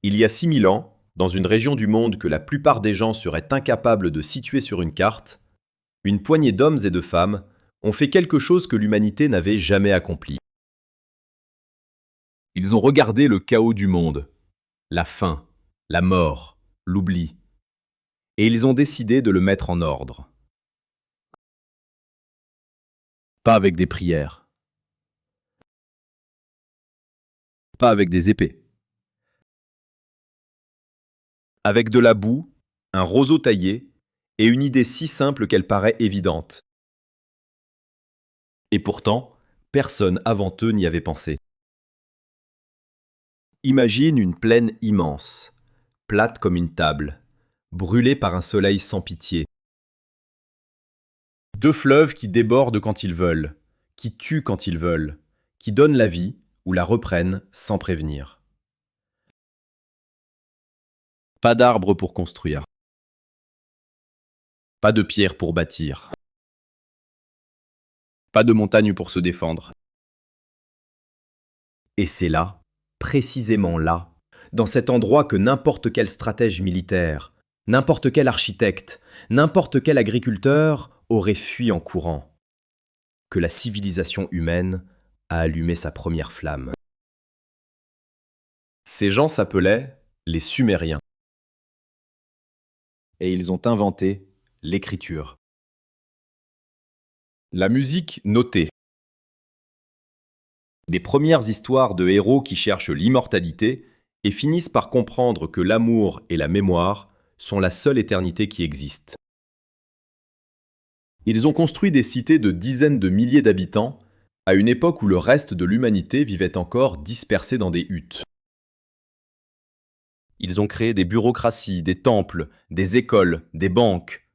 Il y a 6000 ans, dans une région du monde que la plupart des gens seraient incapables de situer sur une carte, une poignée d'hommes et de femmes ont fait quelque chose que l'humanité n'avait jamais accompli. Ils ont regardé le chaos du monde, la faim, la mort, l'oubli, et ils ont décidé de le mettre en ordre. Pas avec des prières, pas avec des épées, avec de la boue, un roseau taillé et une idée si simple qu'elle paraît évidente. Et pourtant, personne avant eux n'y avait pensé. Imagine une plaine immense, plate comme une table, brûlée par un soleil sans pitié. Deux fleuves qui débordent quand ils veulent, qui tuent quand ils veulent, qui donnent la vie ou la reprennent sans prévenir. Pas d'arbres pour construire. Pas de pierres pour bâtir. Pas de montagnes pour se défendre. Et c'est là, précisément là, dans cet endroit que n'importe quel stratège militaire, n'importe quel architecte, n'importe quel agriculteur aurait fui en courant, que la civilisation humaine a allumé sa première flamme. Ces gens s'appelaient les Sumériens. Et ils ont inventé l'écriture. La musique notée. Les premières histoires de héros qui cherchent l'immortalité et finissent par comprendre que l'amour et la mémoire sont la seule éternité qui existe. Ils ont construit des cités de dizaines de milliers d'habitants à une époque où le reste de l'humanité vivait encore dispersé dans des huttes. Ils ont créé des bureaucraties, des temples, des écoles, des banques,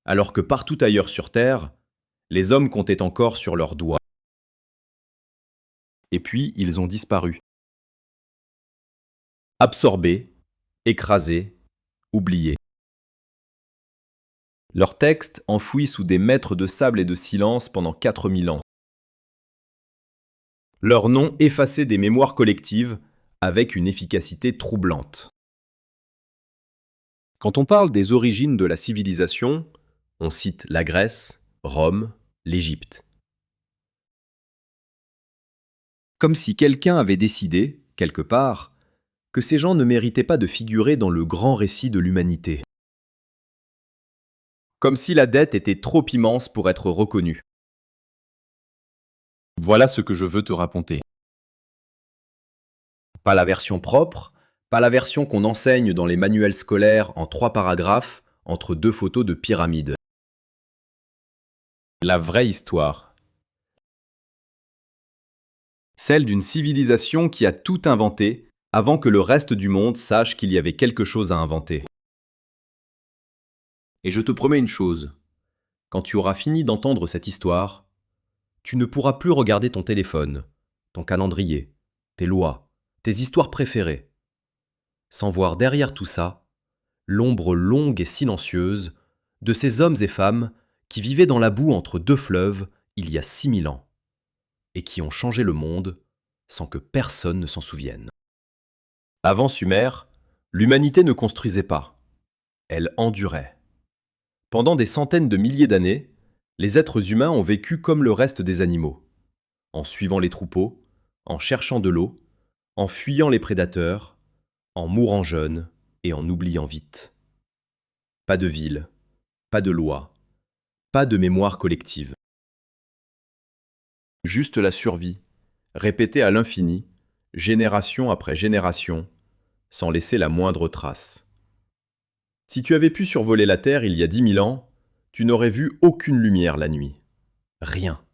alors que partout ailleurs sur Terre, les hommes comptaient encore sur leurs doigts. Et puis, ils ont disparu. Absorbés, écrasés, oubliés. Leurs textes enfouis sous des mètres de sable et de silence pendant 4000 ans. Leurs noms effacés des mémoires collectives avec une efficacité troublante. Quand on parle des origines de la civilisation, on cite la Grèce, Rome, l'Égypte. Comme si quelqu'un avait décidé, quelque part, que ces gens ne méritaient pas de figurer dans le grand récit de l'humanité. Comme si la dette était trop immense pour être reconnue. Voilà ce que je veux te raconter. Pas la version propre, pas la version qu'on enseigne dans les manuels scolaires en 3 paragraphes entre 2 photos de pyramides. La vraie histoire. Celle d'une civilisation qui a tout inventé avant que le reste du monde sache qu'il y avait quelque chose à inventer. Et je te promets une chose, quand tu auras fini d'entendre cette histoire, tu ne pourras plus regarder ton téléphone, ton calendrier, tes lois, tes histoires préférées, sans voir derrière tout ça l'ombre longue et silencieuse de ces hommes et femmes qui vivaient dans la boue entre 2 fleuves il y a 6000 ans, et qui ont changé le monde sans que personne ne s'en souvienne. Avant Sumer, l'humanité ne construisait pas, elle endurait. Pendant des centaines de milliers d'années, les êtres humains ont vécu comme le reste des animaux, en suivant les troupeaux, en cherchant de l'eau, en fuyant les prédateurs, en mourant jeunes et en oubliant vite. Pas de ville, pas de loi, pas de mémoire collective. Juste la survie, répétée à l'infini, génération après génération, sans laisser la moindre trace. Si tu avais pu survoler la Terre il y a 10 000 ans, tu n'aurais vu aucune lumière la nuit. Rien.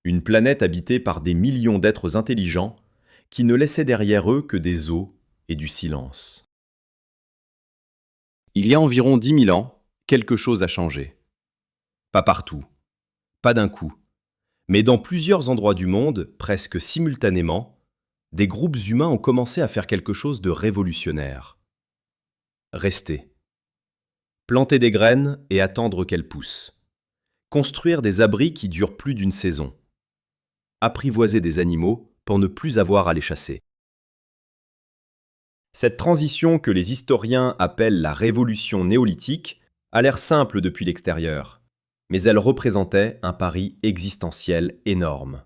Une planète habitée par des millions d'êtres intelligents qui ne laissaient derrière eux que des eaux et du silence. Il y a environ 10 000 ans, quelque chose a changé. Pas partout, pas d'un coup, mais dans plusieurs endroits du monde, presque simultanément, des groupes humains ont commencé à faire quelque chose de révolutionnaire. Rester. Planter des graines et attendre qu'elles poussent. Construire des abris qui durent plus d'une saison. Apprivoiser des animaux pour ne plus avoir à les chasser. Cette transition que les historiens appellent la révolution néolithique a l'air simple depuis l'extérieur, mais elle représentait un pari existentiel énorme.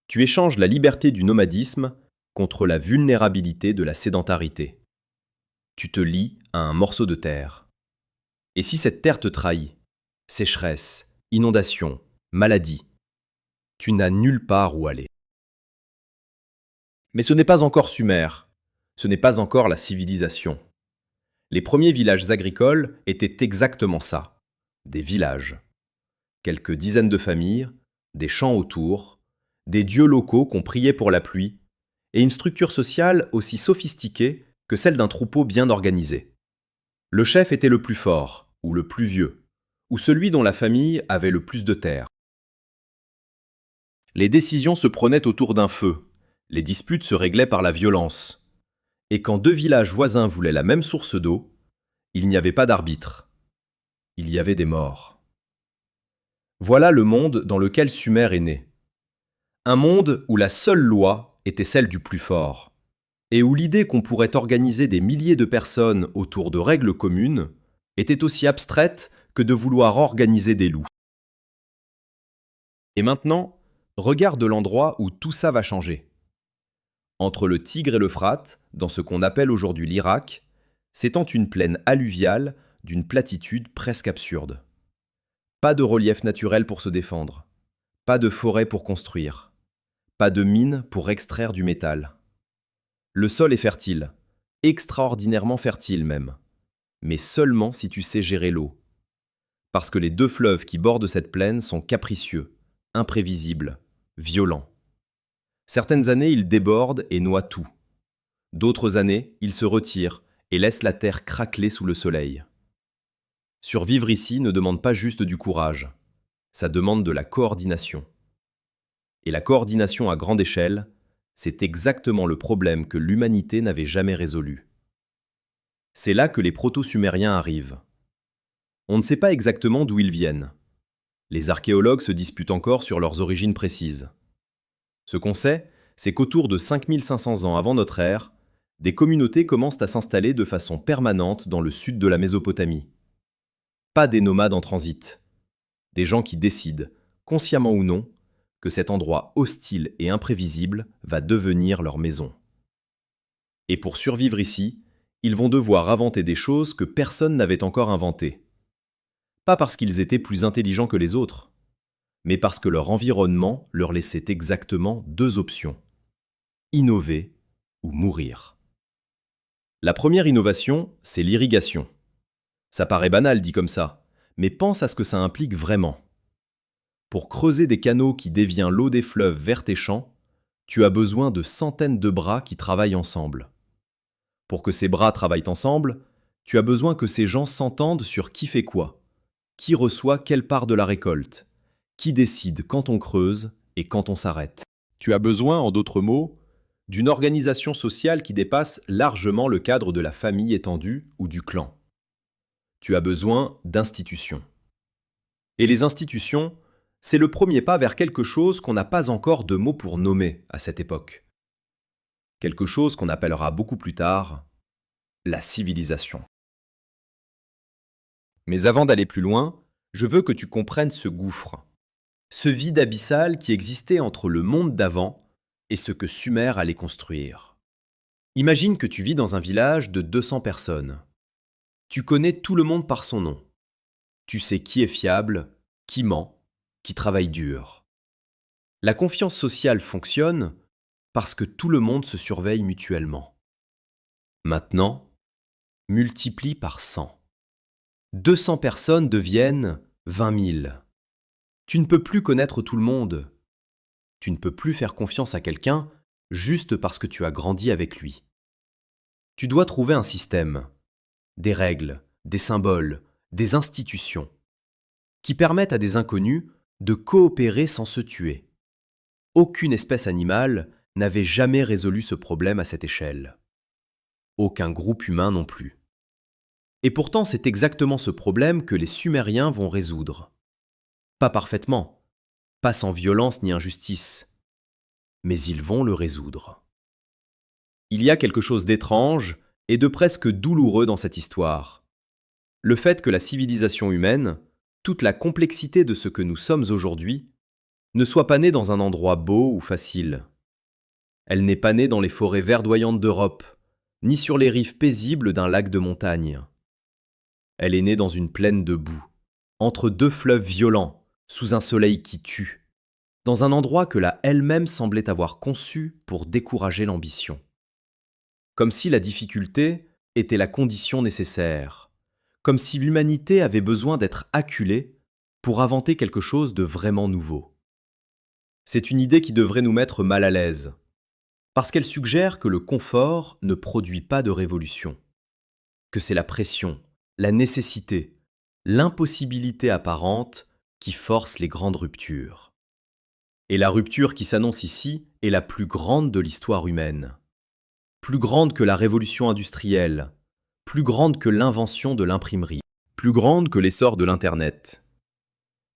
Tu échanges la liberté du nomadisme contre la vulnérabilité de la sédentarité. Tu te lies à un morceau de terre. Et si cette terre te trahit, sécheresse, inondation, maladie, tu n'as nulle part où aller. Mais ce n'est pas encore Sumer, ce n'est pas encore la civilisation. Les premiers villages agricoles étaient exactement ça, des villages. Quelques dizaines de familles, des champs autour, des dieux locaux qu'on priait pour la pluie, et une structure sociale aussi sophistiquée que celle d'un troupeau bien organisé. Le chef était le plus fort, ou le plus vieux, ou celui dont la famille avait le plus de terres. Les décisions se prenaient autour d'un feu, les disputes se réglaient par la violence. Et quand deux villages voisins voulaient la même source d'eau, il n'y avait pas d'arbitre. Il y avait des morts. Voilà le monde dans lequel Sumer est né. Un monde où la seule loi était celle du plus fort, et où l'idée qu'on pourrait organiser des milliers de personnes autour de règles communes était aussi abstraite que de vouloir organiser des loups. Et maintenant, regarde l'endroit où tout ça va changer. Entre le Tigre et l'Euphrate, dans ce qu'on appelle aujourd'hui l'Irak, s'étend une plaine alluviale d'une platitude presque absurde. Pas de relief naturel pour se défendre, pas de forêt pour construire, pas de mine pour extraire du métal. Le sol est fertile, extraordinairement fertile même, mais seulement si tu sais gérer l'eau. Parce que les deux fleuves qui bordent cette plaine sont capricieux, imprévisibles, violents. Certaines années, ils débordent et noient tout. D'autres années, ils se retirent et laissent la terre craqueler sous le soleil. Survivre ici ne demande pas juste du courage, ça demande de la coordination. Et la coordination à grande échelle, c'est exactement le problème que l'humanité n'avait jamais résolu. C'est là que les proto-sumériens arrivent. On ne sait pas exactement d'où ils viennent. Les archéologues se disputent encore sur leurs origines précises. Ce qu'on sait, c'est qu'autour de 5500 ans avant notre ère, des communautés commencent à s'installer de façon permanente dans le sud de la Mésopotamie. Pas des nomades en transit. Des gens qui décident, consciemment ou non, que cet endroit hostile et imprévisible va devenir leur maison. Et pour survivre ici, ils vont devoir inventer des choses que personne n'avait encore inventées. Pas parce qu'ils étaient plus intelligents que les autres, mais parce que leur environnement leur laissait exactement deux options: innover ou mourir. La première innovation, c'est l'irrigation. Ça paraît banal dit comme ça, mais pense à ce que ça implique vraiment. Pour creuser des canaux qui dévient l'eau des fleuves vers tes champs, tu as besoin de centaines de bras qui travaillent ensemble. Pour que ces bras travaillent ensemble, tu as besoin que ces gens s'entendent sur qui fait quoi, qui reçoit quelle part de la récolte, qui décide quand on creuse et quand on s'arrête. Tu as besoin, en d'autres mots, d'une organisation sociale qui dépasse largement le cadre de la famille étendue ou du clan. Tu as besoin d'institutions. Et les institutions, c'est le premier pas vers quelque chose qu'on n'a pas encore de mots pour nommer à cette époque. Quelque chose qu'on appellera beaucoup plus tard la civilisation. Mais avant d'aller plus loin, je veux que tu comprennes ce gouffre, ce vide abyssal qui existait entre le monde d'avant et ce que Sumer allait construire. Imagine que tu vis dans un village de 200 personnes. Tu connais tout le monde par son nom. Tu sais qui est fiable, qui ment, qui travaille dur. La confiance sociale fonctionne parce que tout le monde se surveille mutuellement. Maintenant, multiplie par 100. 200 personnes deviennent 20 000. Tu ne peux plus connaître tout le monde. Tu ne peux plus faire confiance à quelqu'un juste parce que tu as grandi avec lui. Tu dois trouver un système, des règles, des symboles, des institutions, qui permettent à des inconnus de coopérer sans se tuer. Aucune espèce animale n'avait jamais résolu ce problème à cette échelle. Aucun groupe humain non plus. Et pourtant, c'est exactement ce problème que les Sumériens vont résoudre. Pas parfaitement, pas sans violence ni injustice, mais ils vont le résoudre. Il y a quelque chose d'étrange et de presque douloureux dans cette histoire. Le fait que la civilisation humaine, toute la complexité de ce que nous sommes aujourd'hui, ne soit pas née dans un endroit beau ou facile. Elle n'est pas née dans les forêts verdoyantes d'Europe, ni sur les rives paisibles d'un lac de montagne. Elle est née dans une plaine de boue, entre deux fleuves violents, sous un soleil qui tue, dans un endroit que la elle-même semblait avoir conçu pour décourager l'ambition. Comme si la difficulté était la condition nécessaire, comme si l'humanité avait besoin d'être acculée pour inventer quelque chose de vraiment nouveau. C'est une idée qui devrait nous mettre mal à l'aise, parce qu'elle suggère que le confort ne produit pas de révolution, que c'est la pression, la nécessité, l'impossibilité apparente qui force les grandes ruptures. Et la rupture qui s'annonce ici est la plus grande de l'histoire humaine. Plus grande que la révolution industrielle, plus grande que l'invention de l'imprimerie, plus grande que l'essor de l'Internet.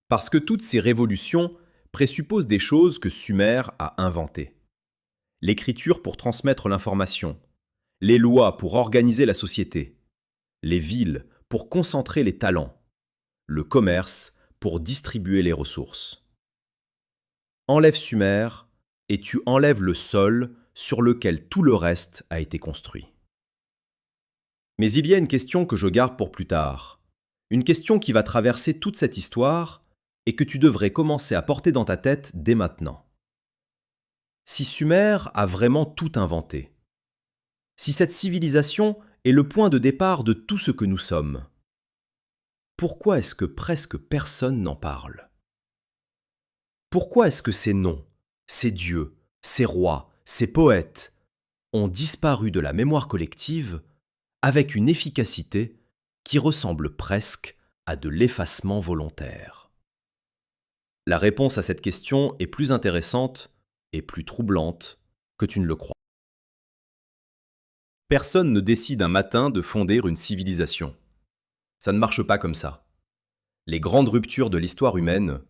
Parce que toutes ces révolutions présupposent des choses que Sumer a inventées. L'écriture pour transmettre l'information, les lois pour organiser la société, les villes pour concentrer les talents, le commerce pour distribuer les ressources. Enlève Sumer et tu enlèves le sol sur lequel tout le reste a été construit. Mais il y a une question que je garde pour plus tard, une question qui va traverser toute cette histoire et que tu devrais commencer à porter dans ta tête dès maintenant. Si Sumer a vraiment tout inventé, si cette civilisation est le point de départ de tout ce que nous sommes, pourquoi est-ce que presque personne n'en parle? Pourquoi est-ce que ces noms, ces dieux, ces rois, ces poètes ont disparu de la mémoire collective avec une efficacité qui ressemble presque à de l'effacement volontaire? La réponse à cette question est plus intéressante et plus troublante que tu ne le crois. Personne ne décide un matin de fonder une civilisation. Ça ne marche pas comme ça. Les grandes ruptures de l'histoire humaine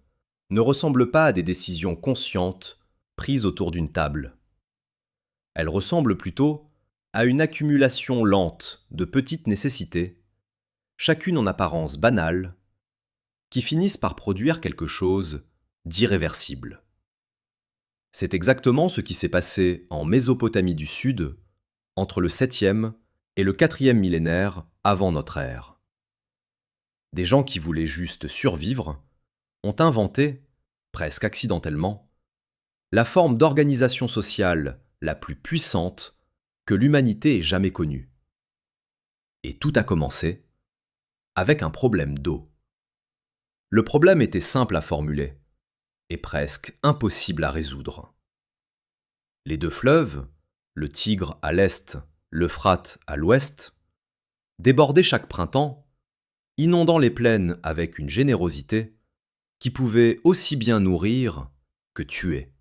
ne ressemblent pas à des décisions conscientes prises autour d'une table. Elles ressemblent plutôt à une accumulation lente de petites nécessités, chacune en apparence banale, qui finissent par produire quelque chose d'irréversible. C'est exactement ce qui s'est passé en Mésopotamie du Sud entre le 7e et le 4e millénaire avant notre ère. Des gens qui voulaient juste survivre ont inventé, presque accidentellement, la forme d'organisation sociale la plus puissante que l'humanité ait jamais connue. Et tout a commencé avec un problème d'eau. Le problème était simple à formuler et presque impossible à résoudre. Les deux fleuves, le Tigre à l'est, l'Euphrate à l'ouest, débordaient chaque printemps, inondant les plaines avec une générosité qui pouvait aussi bien nourrir que tuer.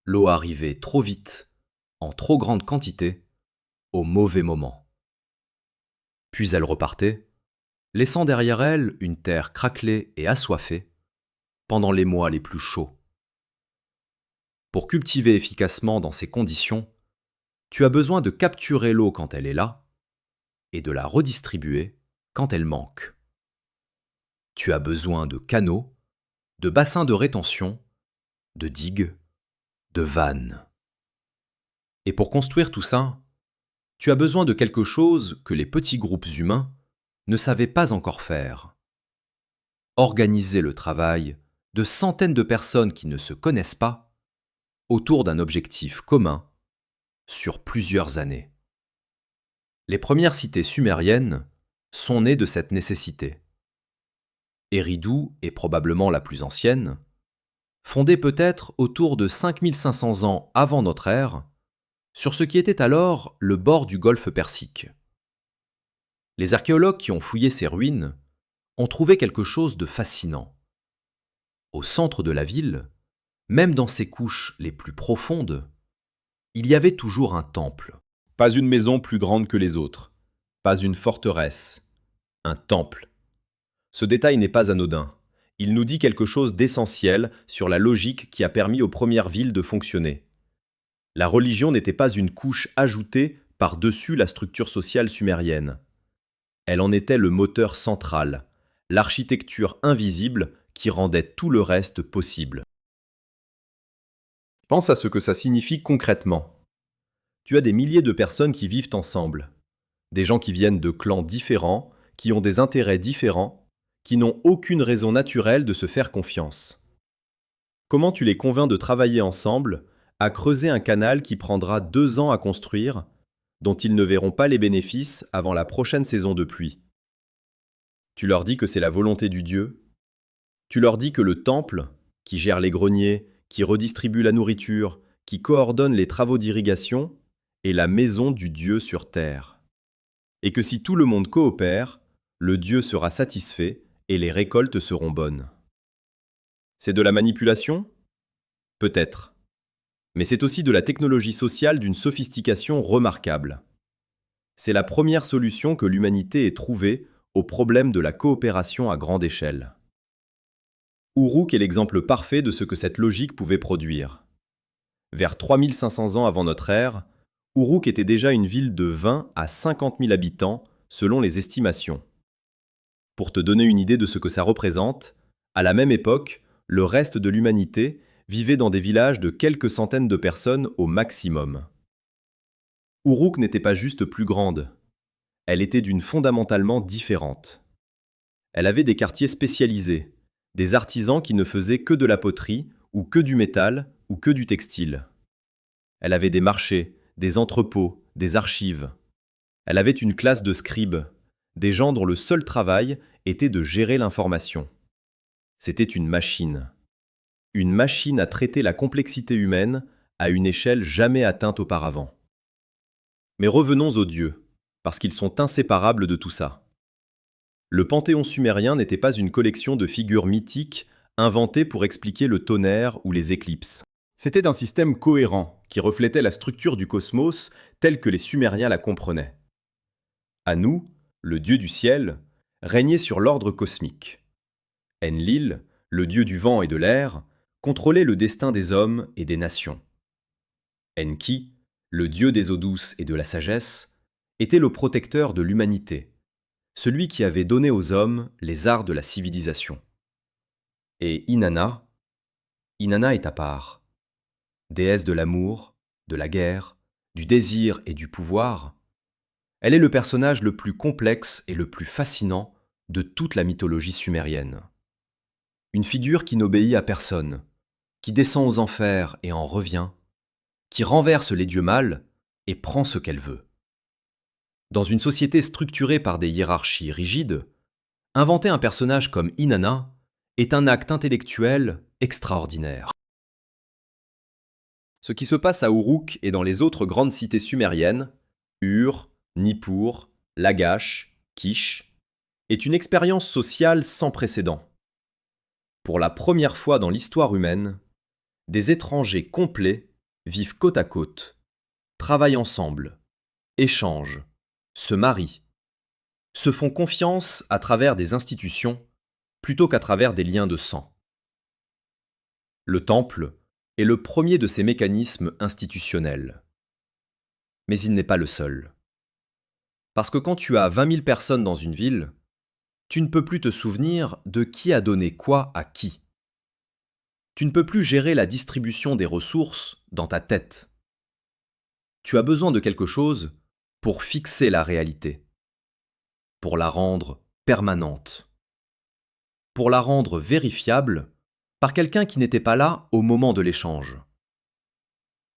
L'eau arrivait trop vite, en trop grande quantité, au mauvais moment. Puis elle repartait, laissant derrière elle une terre craquelée et assoiffée pendant les mois les plus chauds. Pour cultiver efficacement dans ces conditions, tu as besoin de capturer l'eau quand elle est là et de la redistribuer quand elle manque. Tu as besoin de canaux, de bassins de rétention, de digues, de vannes. Et pour construire tout ça, tu as besoin de quelque chose que les petits groupes humains ne savaient pas encore faire. Organiser le travail de centaines de personnes qui ne se connaissent pas autour d'un objectif commun sur plusieurs années. Les premières cités sumériennes sont nées de cette nécessité. Eridu est probablement la plus ancienne, fondée peut-être autour de 5500 ans avant notre ère, sur ce qui était alors le bord du golfe Persique. Les archéologues qui ont fouillé ces ruines ont trouvé quelque chose de fascinant. Au centre de la ville, même dans ses couches les plus profondes, il y avait toujours un temple. Pas une maison plus grande que les autres, pas une forteresse, un temple. Ce détail n'est pas anodin. Il nous dit quelque chose d'essentiel sur la logique qui a permis aux premières villes de fonctionner. La religion n'était pas une couche ajoutée par-dessus la structure sociale sumérienne. Elle en était le moteur central, l'architecture invisible qui rendait tout le reste possible. Pense à ce que ça signifie concrètement. Tu as des milliers de personnes qui vivent ensemble. Des gens qui viennent de clans différents, qui ont des intérêts différents, qui n'ont aucune raison naturelle de se faire confiance. Comment tu les convaincs de travailler ensemble, à creuser un canal qui prendra 2 ans à construire, dont ils ne verront pas les bénéfices avant la prochaine saison de pluie? Tu leur dis que c'est la volonté du Dieu. Tu leur dis que le temple, qui gère les greniers, qui redistribue la nourriture, qui coordonne les travaux d'irrigation, est la maison du Dieu sur terre. Et que si tout le monde coopère, le Dieu sera satisfait et les récoltes seront bonnes. C'est de la manipulation? Peut-être. Mais c'est aussi de la technologie sociale d'une sophistication remarquable. C'est la première solution que l'humanité ait trouvée au problème de la coopération à grande échelle. Uruk est l'exemple parfait de ce que cette logique pouvait produire. Vers 3500 ans avant notre ère, Uruk était déjà une ville de 20 à 50 000 habitants, selon les estimations. Pour te donner une idée de ce que ça représente, à la même époque, le reste de l'humanité vivait dans des villages de quelques centaines de personnes au maximum. Uruk n'était pas juste plus grande, elle était d'une fondamentalement différente. Elle avait des quartiers spécialisés, des artisans qui ne faisaient que de la poterie, ou que du métal, ou que du textile. Elle avait des marchés, des entrepôts, des archives. Elle avait une classe de scribes, des gens dont le seul travail était de gérer l'information. C'était une machine à traiter la complexité humaine à une échelle jamais atteinte auparavant. Mais revenons aux dieux, parce qu'ils sont inséparables de tout ça. Le panthéon sumérien n'était pas une collection de figures mythiques inventées pour expliquer le tonnerre ou les éclipses. C'était un système cohérent qui reflétait la structure du cosmos telle que les Sumériens la comprenaient. Anu, le dieu du ciel, régnait sur l'ordre cosmique. Enlil, le dieu du vent et de l'air, contrôlait le destin des hommes et des nations. Enki, le dieu des eaux douces et de la sagesse, était le protecteur de l'humanité, celui qui avait donné aux hommes les arts de la civilisation. Et Inanna est à part. Déesse de l'amour, de la guerre, du désir et du pouvoir, elle est le personnage le plus complexe et le plus fascinant de toute la mythologie sumérienne. Une figure qui n'obéit à personne, qui descend aux enfers et en revient, qui renverse les dieux mâles et prend ce qu'elle veut. Dans une société structurée par des hiérarchies rigides, inventer un personnage comme Inanna est un acte intellectuel extraordinaire. Ce qui se passe à Uruk et dans les autres grandes cités sumériennes, Ur, Nippur, Lagash, Kish, est une expérience sociale sans précédent. Pour la première fois dans l'histoire humaine, des étrangers complets vivent côte à côte, travaillent ensemble, échangent, se marient, se font confiance à travers des institutions plutôt qu'à travers des liens de sang. Le temple est le premier de ces mécanismes institutionnels. Mais il n'est pas le seul. Parce que quand tu as 20 000 personnes dans une ville, tu ne peux plus te souvenir de qui a donné quoi à qui. Tu ne peux plus gérer la distribution des ressources dans ta tête. Tu as besoin de quelque chose pour fixer la réalité, pour la rendre permanente, pour la rendre vérifiable par quelqu'un qui n'était pas là au moment de l'échange.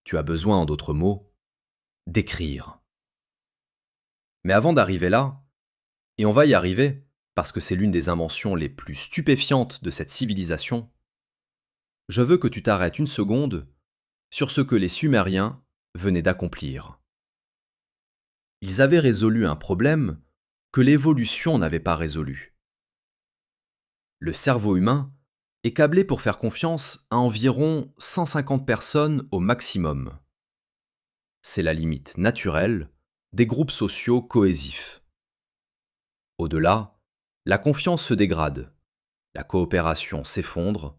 Tu as besoin, en d'autres mots, d'écrire. Mais avant d'arriver là, et on va y arriver parce que c'est l'une des inventions les plus stupéfiantes de cette civilisation, je veux que tu t'arrêtes une seconde sur ce que les Sumériens venaient d'accomplir. Ils avaient résolu un problème que l'évolution n'avait pas résolu. Le cerveau humain est câblé pour faire confiance à environ 150 personnes au maximum. C'est la limite naturelle des groupes sociaux cohésifs. Au-delà, la confiance se dégrade, la coopération s'effondre,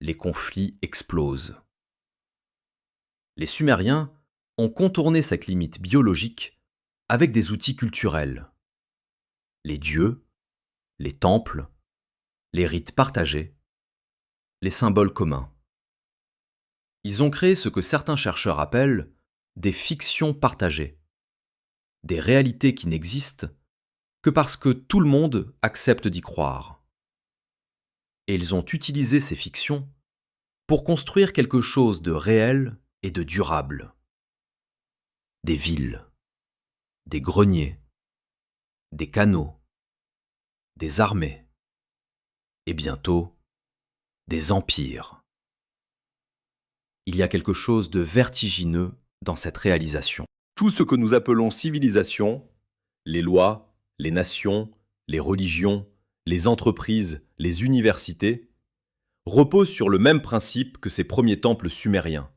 les conflits explosent. Les Sumériens ont contourné cette limite biologique avec des outils culturels. Les dieux, les temples, les rites partagés, les symboles communs. Ils ont créé ce que certains chercheurs appellent des fictions partagées, des réalités qui n'existent que parce que tout le monde accepte d'y croire. Et ils ont utilisé ces fictions pour construire quelque chose de réel et de durable. Des villes, des greniers, des canaux, des armées, et bientôt des empires. Il y a quelque chose de vertigineux dans cette réalisation. Tout ce que nous appelons civilisation, les lois, les nations, les religions, les entreprises, les universités, reposent sur le même principe que ces premiers temples sumériens.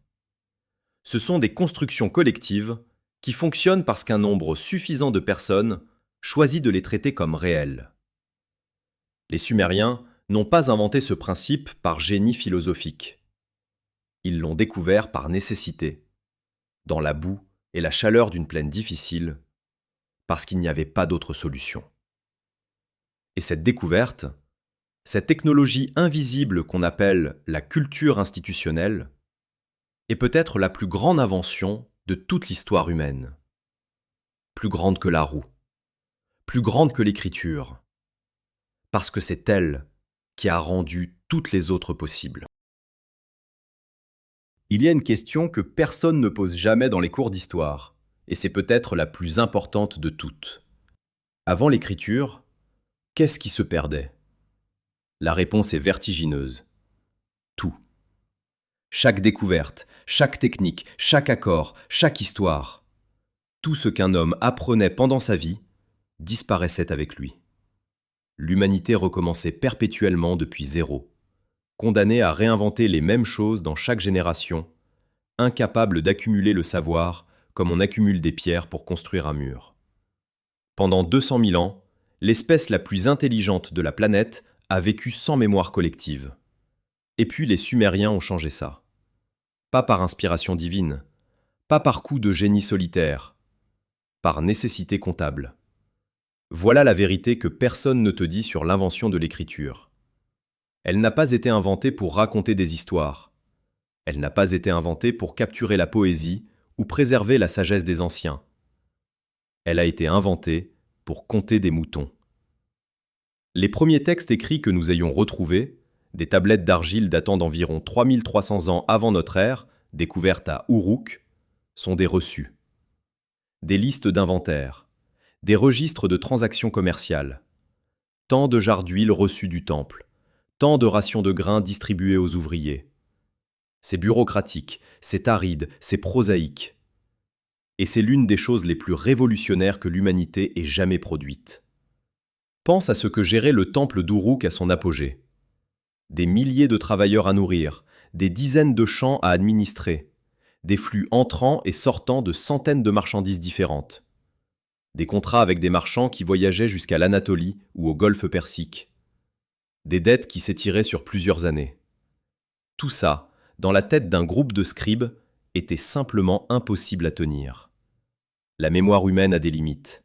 Ce sont des constructions collectives qui fonctionnent parce qu'un nombre suffisant de personnes choisit de les traiter comme réelles. Les Sumériens n'ont pas inventé ce principe par génie philosophique. Ils l'ont découvert par nécessité, dans la boue et la chaleur d'une plaine difficile, parce qu'il n'y avait pas d'autre solution. Et cette découverte, cette technologie invisible qu'on appelle la culture institutionnelle, est peut-être la plus grande invention de toute l'histoire humaine. Plus grande que la roue, plus grande que l'écriture, parce que c'est elle qui a rendu toutes les autres possibles. Il y a une question que personne ne pose jamais dans les cours d'histoire, et c'est peut-être la plus importante de toutes. Avant l'écriture, qu'est-ce qui se perdait? La réponse est vertigineuse. Tout. Chaque découverte, chaque technique, chaque accord, chaque histoire. Tout ce qu'un homme apprenait pendant sa vie disparaissait avec lui. L'humanité recommençait perpétuellement depuis zéro, condamnée à réinventer les mêmes choses dans chaque génération, incapable d'accumuler le savoir comme on accumule des pierres pour construire un mur. Pendant 200 000 ans, l'espèce la plus intelligente de la planète a vécu sans mémoire collective. Et puis les Sumériens ont changé ça. Pas par inspiration divine, pas par coup de génie solitaire, par nécessité comptable. Voilà la vérité que personne ne te dit sur l'invention de l'écriture. Elle n'a pas été inventée pour raconter des histoires. Elle n'a pas été inventée pour capturer la poésie ou préserver la sagesse des anciens. Elle a été inventée pour compter des moutons. Les premiers textes écrits que nous ayons retrouvés, des tablettes d'argile datant d'environ 3300 ans avant notre ère, découvertes à Uruk, sont des reçus. Des listes d'inventaires, des registres de transactions commerciales, tant de jarres d'huile reçues du temple, tant de rations de grains distribuées aux ouvriers. C'est bureaucratique, c'est aride, c'est prosaïque. Et c'est l'une des choses les plus révolutionnaires que l'humanité ait jamais produites. Pense à ce que gérait le temple d'Uruk à son apogée. Des milliers de travailleurs à nourrir, des dizaines de champs à administrer, des flux entrants et sortants de centaines de marchandises différentes. Des contrats avec des marchands qui voyageaient jusqu'à l'Anatolie ou au golfe Persique. Des dettes qui s'étiraient sur plusieurs années. Tout ça, dans la tête d'un groupe de scribes, était simplement impossible à tenir. La mémoire humaine a des limites.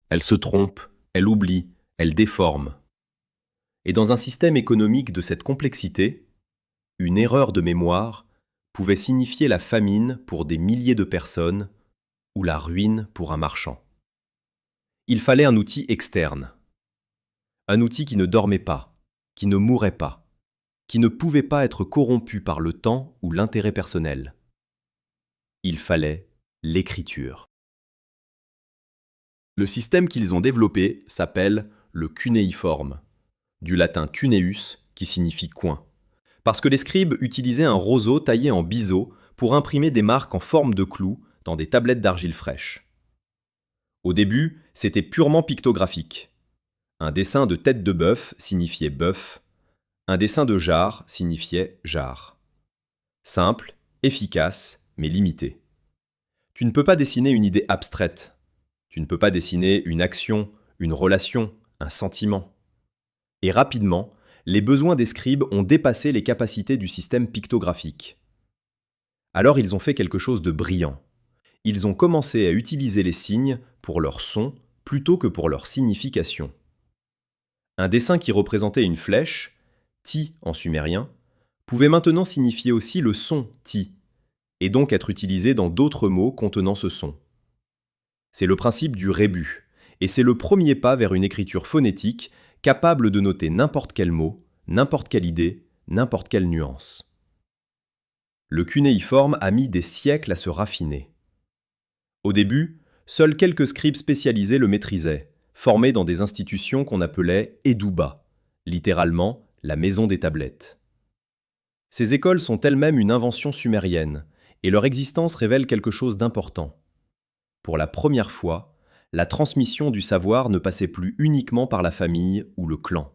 Elle se trompe, elle oublie, elle déforme. Et dans un système économique de cette complexité, une erreur de mémoire pouvait signifier la famine pour des milliers de personnes ou la ruine pour un marchand. Il fallait un outil externe. Un outil qui ne dormait pas, qui ne mourait pas, qui ne pouvait pas être corrompu par le temps ou l'intérêt personnel. Il fallait l'écriture. Le système qu'ils ont développé s'appelle le cunéiforme, du latin cuneus qui signifie coin, parce que les scribes utilisaient un roseau taillé en biseau pour imprimer des marques en forme de clous dans des tablettes d'argile fraîche. Au début, c'était purement pictographique. Un dessin de tête de bœuf signifiait bœuf, un dessin de jarre signifiait jarre. Simple, efficace, mais limité. Tu ne peux pas dessiner une idée abstraite. Tu ne peux pas dessiner une action, une relation, un sentiment. Et rapidement, les besoins des scribes ont dépassé les capacités du système pictographique. Alors ils ont fait quelque chose de brillant. Ils ont commencé à utiliser les signes pour leur son plutôt que pour leur signification. Un dessin qui représentait une flèche, ti en sumérien, pouvait maintenant signifier aussi le son ti, et donc être utilisé dans d'autres mots contenant ce son. C'est le principe du rébus, et c'est le premier pas vers une écriture phonétique capable de noter n'importe quel mot, n'importe quelle idée, n'importe quelle nuance. Le cunéiforme a mis des siècles à se raffiner. Au début, seuls quelques scribes spécialisés le maîtrisaient, formés dans des institutions qu'on appelait Edouba, littéralement la maison des tablettes. Ces écoles sont elles-mêmes une invention sumérienne, et leur existence révèle quelque chose d'important. Pour la première fois, la transmission du savoir ne passait plus uniquement par la famille ou le clan.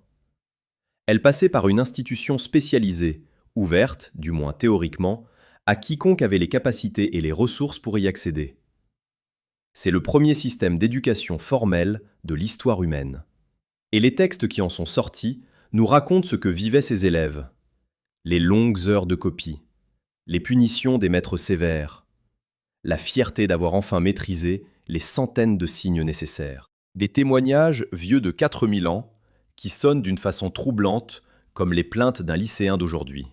Elle passait par une institution spécialisée, ouverte, du moins théoriquement, à quiconque avait les capacités et les ressources pour y accéder. C'est le premier système d'éducation formelle de l'histoire humaine. Et les textes qui en sont sortis nous racontent ce que vivaient ces élèves. Les longues heures de copie, les punitions des maîtres sévères, la fierté d'avoir enfin maîtrisé les centaines de signes nécessaires. Des témoignages vieux de 4000 ans qui sonnent d'une façon troublante comme les plaintes d'un lycéen d'aujourd'hui.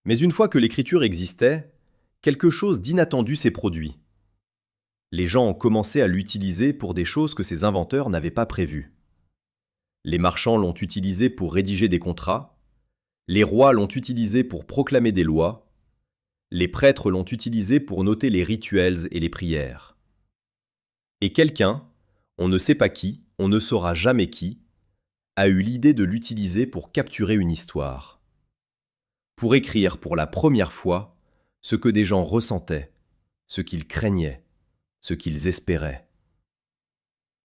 Mais une fois que l'écriture existait, quelque chose d'inattendu s'est produit. Les gens ont commencé à l'utiliser pour des choses que ses inventeurs n'avaient pas prévues. Les marchands l'ont utilisé pour rédiger des contrats, les rois l'ont utilisé pour proclamer des lois, les prêtres l'ont utilisé pour noter les rituels et les prières. Et quelqu'un, on ne sait pas qui, on ne saura jamais qui, a eu l'idée de l'utiliser pour capturer une histoire. Pour écrire pour la première fois ce que des gens ressentaient, ce qu'ils craignaient, ce qu'ils espéraient.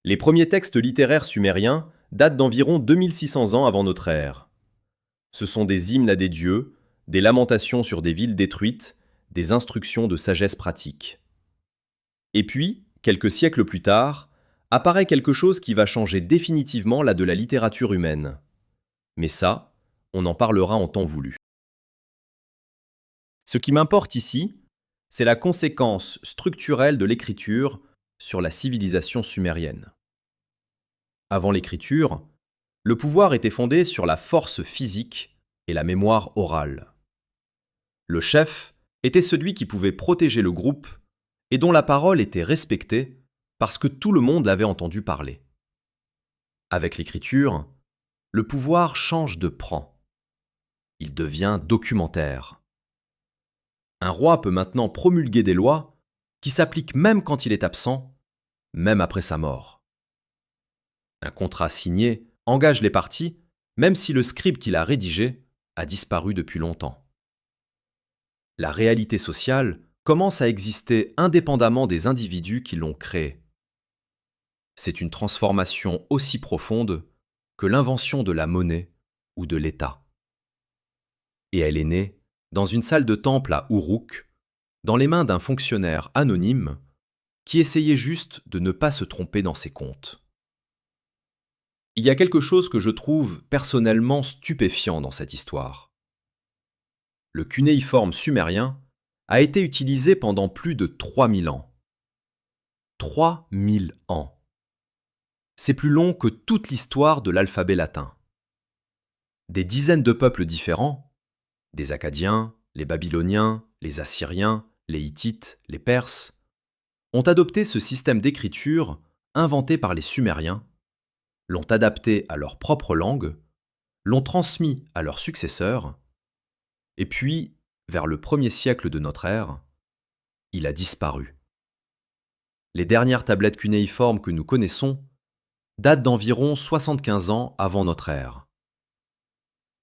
Les premiers textes littéraires sumériens datent d'environ 2600 ans avant notre ère. Ce sont des hymnes à des dieux, des lamentations sur des villes détruites, des instructions de sagesse pratique. Et puis, quelques siècles plus tard, apparaît quelque chose qui va changer définitivement la de la littérature humaine. Mais ça, on en parlera en temps voulu. Ce qui m'importe ici, c'est la conséquence structurelle de l'écriture sur la civilisation sumérienne. Avant l'écriture, le pouvoir était fondé sur la force physique et la mémoire orale. Le chef était celui qui pouvait protéger le groupe et dont la parole était respectée parce que tout le monde l'avait entendu parler. Avec l'écriture, le pouvoir change de pran. Il devient documentaire. Un roi peut maintenant promulguer des lois qui s'appliquent même quand il est absent, même après sa mort. Un contrat signé engage les parties, même si le scribe qui l'a rédigé a disparu depuis longtemps. La réalité sociale commence à exister indépendamment des individus qui l'ont créée. C'est une transformation aussi profonde que l'invention de la monnaie ou de l'État. Et elle est née dans une salle de temple à Uruk, dans les mains d'un fonctionnaire anonyme qui essayait juste de ne pas se tromper dans ses comptes. Il y a quelque chose que je trouve personnellement stupéfiant dans cette histoire. Le cunéiforme sumérien a été utilisé pendant plus de 3000 ans. 3000 ans. C'est plus long que toute l'histoire de l'alphabet latin. Des dizaines de peuples différents, des Akkadiens, les Babyloniens, les Assyriens, les Hittites, les Perses, ont adopté ce système d'écriture inventé par les Sumériens, l'ont adapté à leur propre langue, l'ont transmis à leurs successeurs, et puis, vers le 1er siècle de notre ère, il a disparu. Les dernières tablettes cunéiformes que nous connaissons datent d'environ 75 ans avant notre ère.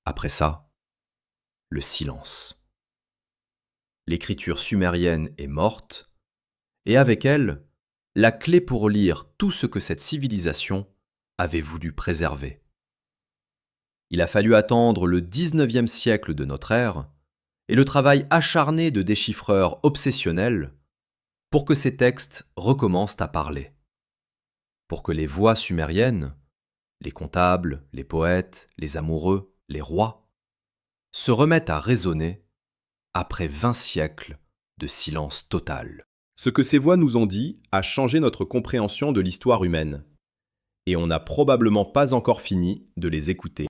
Après ça, le silence. L'écriture sumérienne est morte, et avec elle, la clé pour lire tout ce que cette civilisation avait voulu préserver. Il a fallu attendre le 19e siècle de notre ère et le travail acharné de déchiffreurs obsessionnels pour que ces textes recommencent à parler. Pour que les voix sumériennes, les comptables, les poètes, les amoureux, les rois, se remettent à raisonner, après 20 siècles de silence total. Ce que ces voix nous ont dit a changé notre compréhension de l'histoire humaine. Et on n'a probablement pas encore fini de les écouter.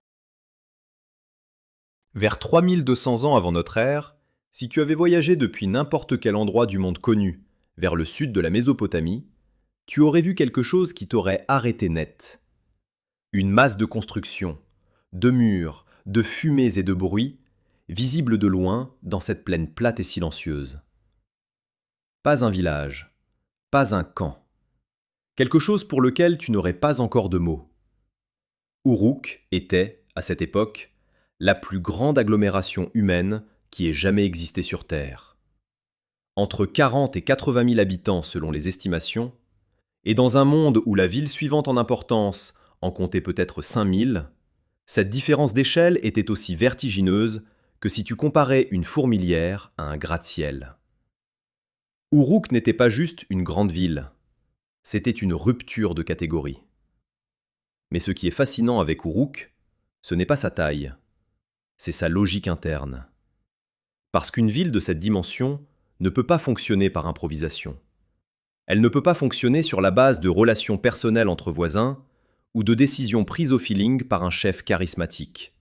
Vers 3200 ans avant notre ère, si tu avais voyagé depuis n'importe quel endroit du monde connu vers le sud de la Mésopotamie, tu aurais vu quelque chose qui t'aurait arrêté net. Une masse de construction, de murs, de fumées et de bruits, visibles de loin dans cette plaine plate et silencieuse. Pas un village, pas un camp. Quelque chose pour lequel tu n'aurais pas encore de mots. Uruk était, à cette époque, la plus grande agglomération humaine qui ait jamais existé sur Terre. Entre 40 et 80 000 habitants selon les estimations, et dans un monde où la ville suivante en importance en comptait peut-être 5 000, cette différence d'échelle était aussi vertigineuse que si tu comparais une fourmilière à un gratte-ciel. Uruk n'était pas juste une grande ville, c'était une rupture de catégorie. Mais ce qui est fascinant avec Uruk, ce n'est pas sa taille, c'est sa logique interne. Parce qu'une ville de cette dimension ne peut pas fonctionner par improvisation. Elle ne peut pas fonctionner sur la base de relations personnelles entre voisins ou de décisions prises au feeling par un chef charismatique.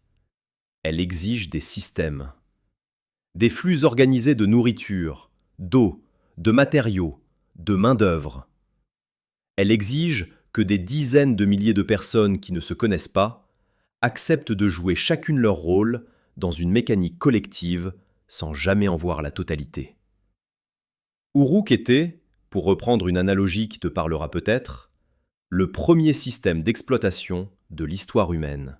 Elle exige des systèmes. Des flux organisés de nourriture, d'eau, de matériaux, de main-d'œuvre. Elle exige que des dizaines de milliers de personnes qui ne se connaissent pas acceptent de jouer chacune leur rôle dans une mécanique collective sans jamais en voir la totalité. Uruk était, pour reprendre une analogie qui te parlera peut-être, le premier système d'exploitation de l'histoire humaine.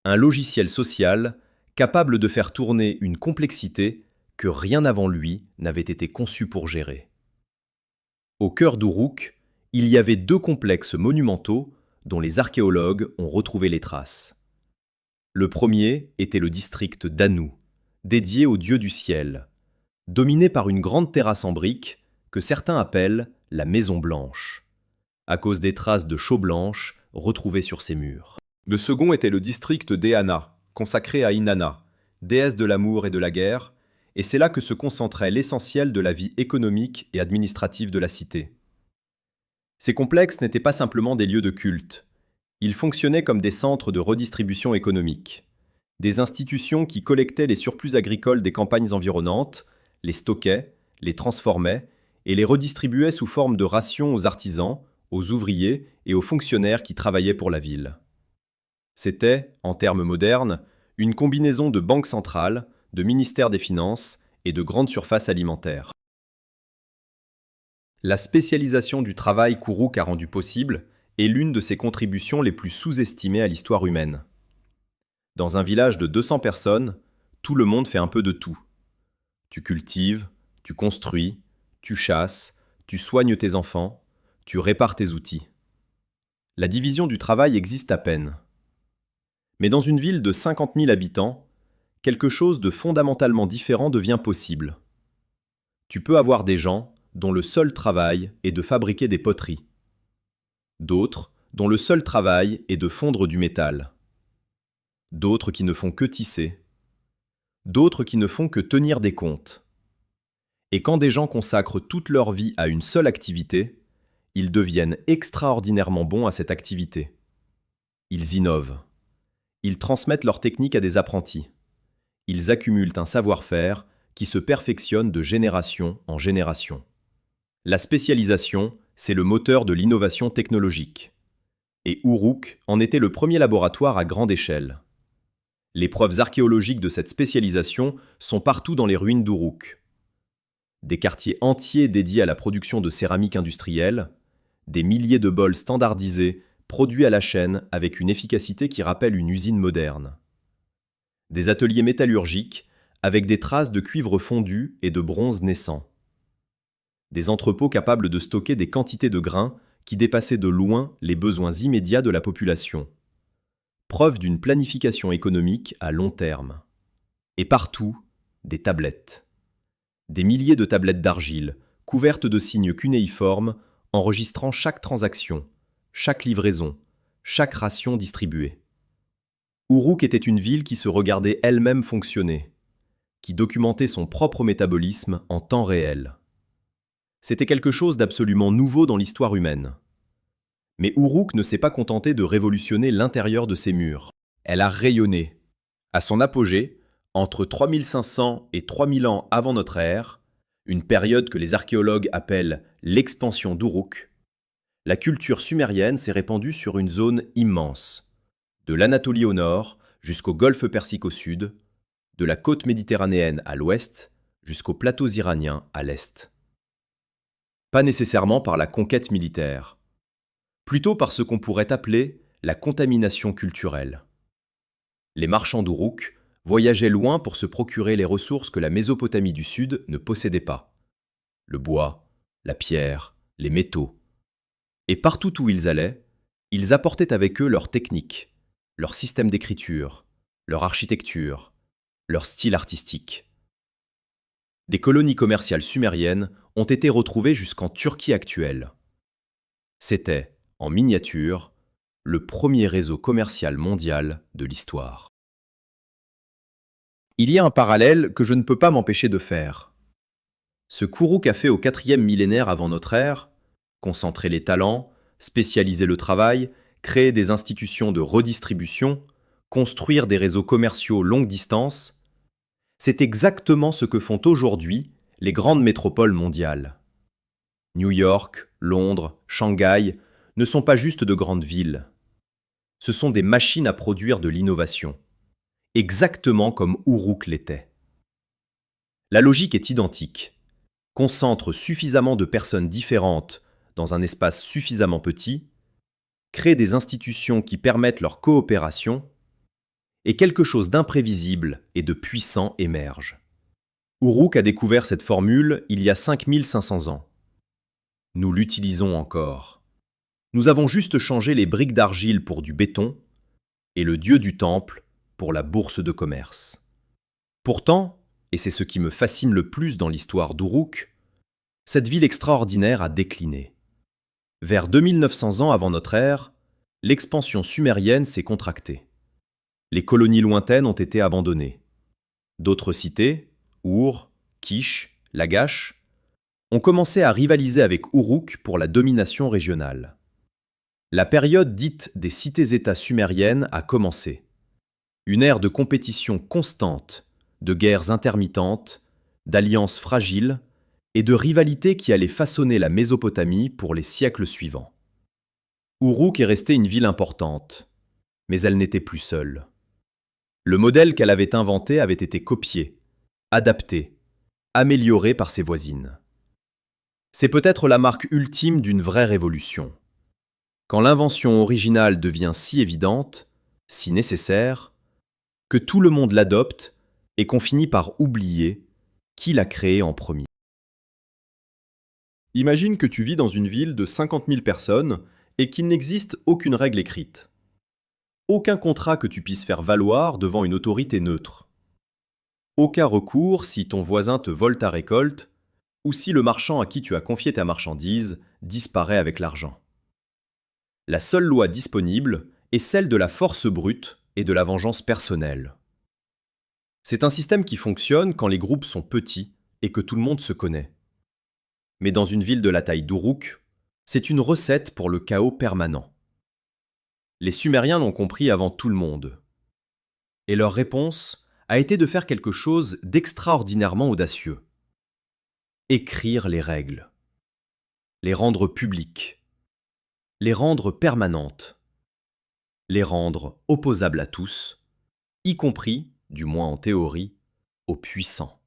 Un logiciel social capable de faire tourner une complexité que rien avant lui n'avait été conçu pour gérer. Au cœur d'Uruk, il y avait 2 complexes monumentaux dont les archéologues ont retrouvé les traces. Le premier était le district d'Anu, dédié au dieu du ciel, dominé par une grande terrasse en briques que certains appellent la Maison Blanche, à cause des traces de chaux blanches retrouvées sur ses murs. Le second était le district d'Eanna, consacré à Inanna, déesse de l'amour et de la guerre, et c'est là que se concentrait l'essentiel de la vie économique et administrative de la cité. Ces complexes n'étaient pas simplement des lieux de culte, ils fonctionnaient comme des centres de redistribution économique, des institutions qui collectaient les surplus agricoles des campagnes environnantes, les stockaient, les transformaient et les redistribuaient sous forme de rations aux artisans, aux ouvriers et aux fonctionnaires qui travaillaient pour la ville. C'était, en termes modernes, une combinaison de banques centrales, de ministères des Finances et de grandes surfaces alimentaires. La spécialisation du travail qu'Uruk a rendu possible est l'une de ses contributions les plus sous-estimées à l'histoire humaine. Dans un village de 200 personnes, tout le monde fait un peu de tout. Tu cultives, tu construis, tu chasses, tu soignes tes enfants, tu répares tes outils. La division du travail existe à peine. Mais dans une ville de 50 000 habitants, quelque chose de fondamentalement différent devient possible. Tu peux avoir des gens dont le seul travail est de fabriquer des poteries. D'autres dont le seul travail est de fondre du métal. D'autres qui ne font que tisser. D'autres qui ne font que tenir des comptes. Et quand des gens consacrent toute leur vie à une seule activité, ils deviennent extraordinairement bons à cette activité. Ils innovent. Ils transmettent leurs techniques à des apprentis. Ils accumulent un savoir-faire qui se perfectionne de génération en génération. La spécialisation, c'est le moteur de l'innovation technologique. Et Uruk en était le premier laboratoire à grande échelle. Les preuves archéologiques de cette spécialisation sont partout dans les ruines d'Uruk. Des quartiers entiers dédiés à la production de céramique industrielle, des milliers de bols standardisés produits à la chaîne avec une efficacité qui rappelle une usine moderne. Des ateliers métallurgiques avec des traces de cuivre fondu et de bronze naissant. Des entrepôts capables de stocker des quantités de grains qui dépassaient de loin les besoins immédiats de la population. Preuve d'une planification économique à long terme. Et partout, des tablettes. Des milliers de tablettes d'argile, couvertes de signes cunéiformes, enregistrant chaque transaction, chaque livraison, chaque ration distribuée. Uruk était une ville qui se regardait elle-même fonctionner. qui documentait son propre métabolisme en temps réel. C'était quelque chose d'absolument nouveau dans l'histoire humaine. Mais Uruk ne s'est pas contenté de révolutionner l'intérieur de ses murs. Elle a rayonné. À son apogée, entre 3500 et 3000 ans avant notre ère, une période que les archéologues appellent l'expansion d'Uruk, la culture sumérienne s'est répandue sur une zone immense, de l'Anatolie au nord jusqu'au golfe Persique au sud, de la côte méditerranéenne à l'ouest jusqu'aux plateaux iraniens à l'est. Pas nécessairement par la conquête militaire, plutôt par ce qu'on pourrait appeler la contamination culturelle. Les marchands d'Uruk voyageaient loin pour se procurer les ressources que la Mésopotamie du Sud ne possédait pas. Le bois, la pierre, les métaux. Et partout où ils allaient, ils apportaient avec eux leur technique, leur système d'écriture, leur architecture, leur style artistique. Des colonies commerciales sumériennes ont été retrouvées jusqu'en Turquie actuelle. C'était, en miniature, le premier réseau commercial mondial de l'histoire. Il y a un parallèle que je ne peux pas m'empêcher de faire. Ce qu'Uruk a fait au 4e millénaire avant notre ère, concentrer les talents, spécialiser le travail, créer des institutions de redistribution, construire des réseaux commerciaux longue distance, c'est exactement ce que font aujourd'hui les grandes métropoles mondiales. New York, Londres, Shanghai ne sont pas juste de grandes villes. Ce sont des machines à produire de l'innovation, exactement comme Uruk l'était. La logique est identique. Concentre suffisamment de personnes différentes dans un espace suffisamment petit, crée des institutions qui permettent leur coopération, et quelque chose d'imprévisible et de puissant émerge. Uruk a découvert cette formule il y a 5500 ans. Nous l'utilisons encore. Nous avons juste changé les briques d'argile pour du béton et le dieu du temple pour la bourse de commerce. Pourtant, et c'est ce qui me fascine le plus dans l'histoire d'Uruk, cette ville extraordinaire a décliné. Vers 2900 ans avant notre ère, l'expansion sumérienne s'est contractée. Les colonies lointaines ont été abandonnées. D'autres cités, Ur, Kish, Lagash, ont commencé à rivaliser avec Uruk pour la domination régionale. La période dite des cités-États sumériennes a commencé. Une ère de compétition constante, de guerres intermittentes, d'alliances fragiles et de rivalités qui allaient façonner la Mésopotamie pour les siècles suivants. Uruk est restée une ville importante, mais elle n'était plus seule. Le modèle qu'elle avait inventé avait été copié, adapté, amélioré par ses voisines. C'est peut-être la marque ultime d'une vraie révolution. Quand l'invention originale devient si évidente, si nécessaire, que tout le monde l'adopte et qu'on finit par oublier qui l'a créée en premier. Imagine que tu vis dans une ville de 50 000 personnes et qu'il n'existe aucune règle écrite. Aucun contrat que tu puisses faire valoir devant une autorité neutre. Aucun recours si ton voisin te vole ta récolte ou si le marchand à qui tu as confié ta marchandise disparaît avec l'argent. La seule loi disponible est celle de la force brute et de la vengeance personnelle. C'est un système qui fonctionne quand les groupes sont petits et que tout le monde se connaît. Mais dans une ville de la taille d'Uruk, c'est une recette pour le chaos permanent. Les Sumériens l'ont compris avant tout le monde. Et leur réponse a été de faire quelque chose d'extraordinairement audacieux. Écrire les règles. Les rendre publiques. Les rendre permanentes. Les rendre opposables à tous, y compris, du moins en théorie, aux puissants.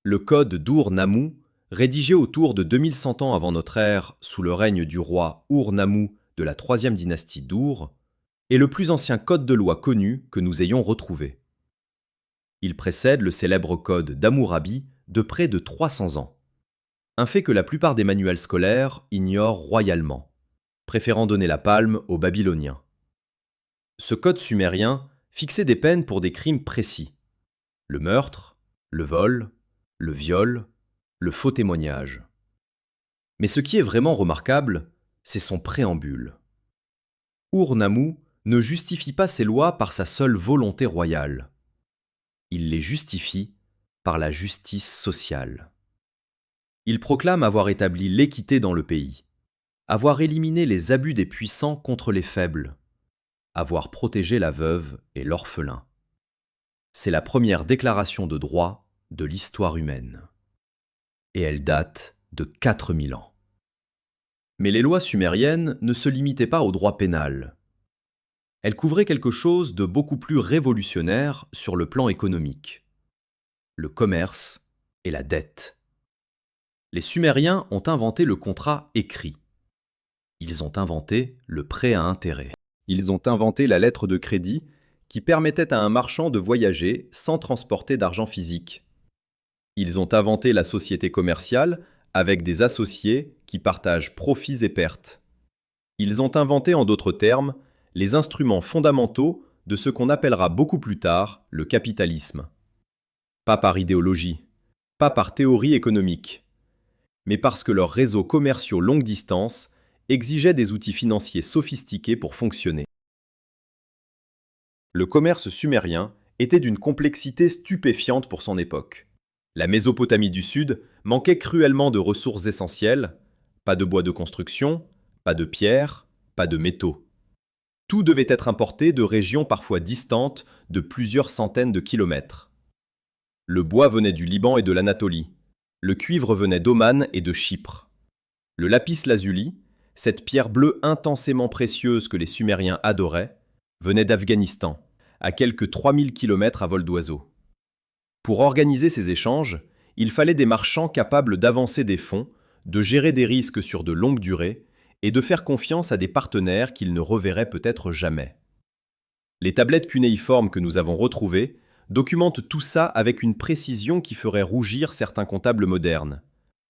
Le code d'Ur-Nammu, rédigé autour de 2100 ans avant notre ère sous le règne du roi Ur-Nammu de la 3e dynastie d'Ur, est le plus ancien code de loi connu que nous ayons retrouvé. Il précède le célèbre code d'Hammurabi de près de 300 ans, un fait que la plupart des manuels scolaires ignorent royalement, préférant donner la palme aux Babyloniens. Ce code sumérien fixait des peines pour des crimes précis: le meurtre, le vol, le viol, le faux témoignage. Mais ce qui est vraiment remarquable, c'est son préambule. Ur-Nammu ne justifie pas ses lois par sa seule volonté royale. Ils les justifient par la justice sociale. Ils proclament avoir établi l'équité dans le pays, avoir éliminé les abus des puissants contre les faibles, avoir protégé la veuve et l'orphelin. C'est la première déclaration de droit de l'histoire humaine. Et elle date de 4000 ans. Mais les lois sumériennes ne se limitaient pas au droit pénal. Elles couvraient quelque chose de beaucoup plus révolutionnaire sur le plan économique: le commerce et la dette. Les Sumériens ont inventé le contrat écrit. Ils ont inventé le prêt à intérêt. Ils ont inventé la lettre de crédit qui permettait à un marchand de voyager sans transporter d'argent physique. Ils ont inventé la société commerciale avec des associés qui partagent profits et pertes. Ils ont inventé, en d'autres termes, les instruments fondamentaux de ce qu'on appellera beaucoup plus tard le capitalisme. Pas par idéologie, pas par théorie économique, mais parce que leurs réseaux commerciaux longue distance exigeaient des outils financiers sophistiqués pour fonctionner. Le commerce sumérien était d'une complexité stupéfiante pour son époque. La Mésopotamie du Sud manquait cruellement de ressources essentielles: pas de bois de construction, pas de pierres, pas de métaux. Tout devait être importé de régions parfois distantes de plusieurs centaines de kilomètres. Le bois venait du Liban et de l'Anatolie. Le cuivre venait d'Oman et de Chypre. Le lapis-lazuli, cette pierre bleue intensément précieuse que les Sumériens adoraient, venait d'Afghanistan, à quelques 3000 kilomètres à vol d'oiseau. Pour organiser ces échanges, il fallait des marchands capables d'avancer des fonds, de gérer des risques sur de longues durées et de faire confiance à des partenaires qu'ils ne reverraient peut-être jamais. Les tablettes cunéiformes que nous avons retrouvées documentent tout ça avec une précision qui ferait rougir certains comptables modernes.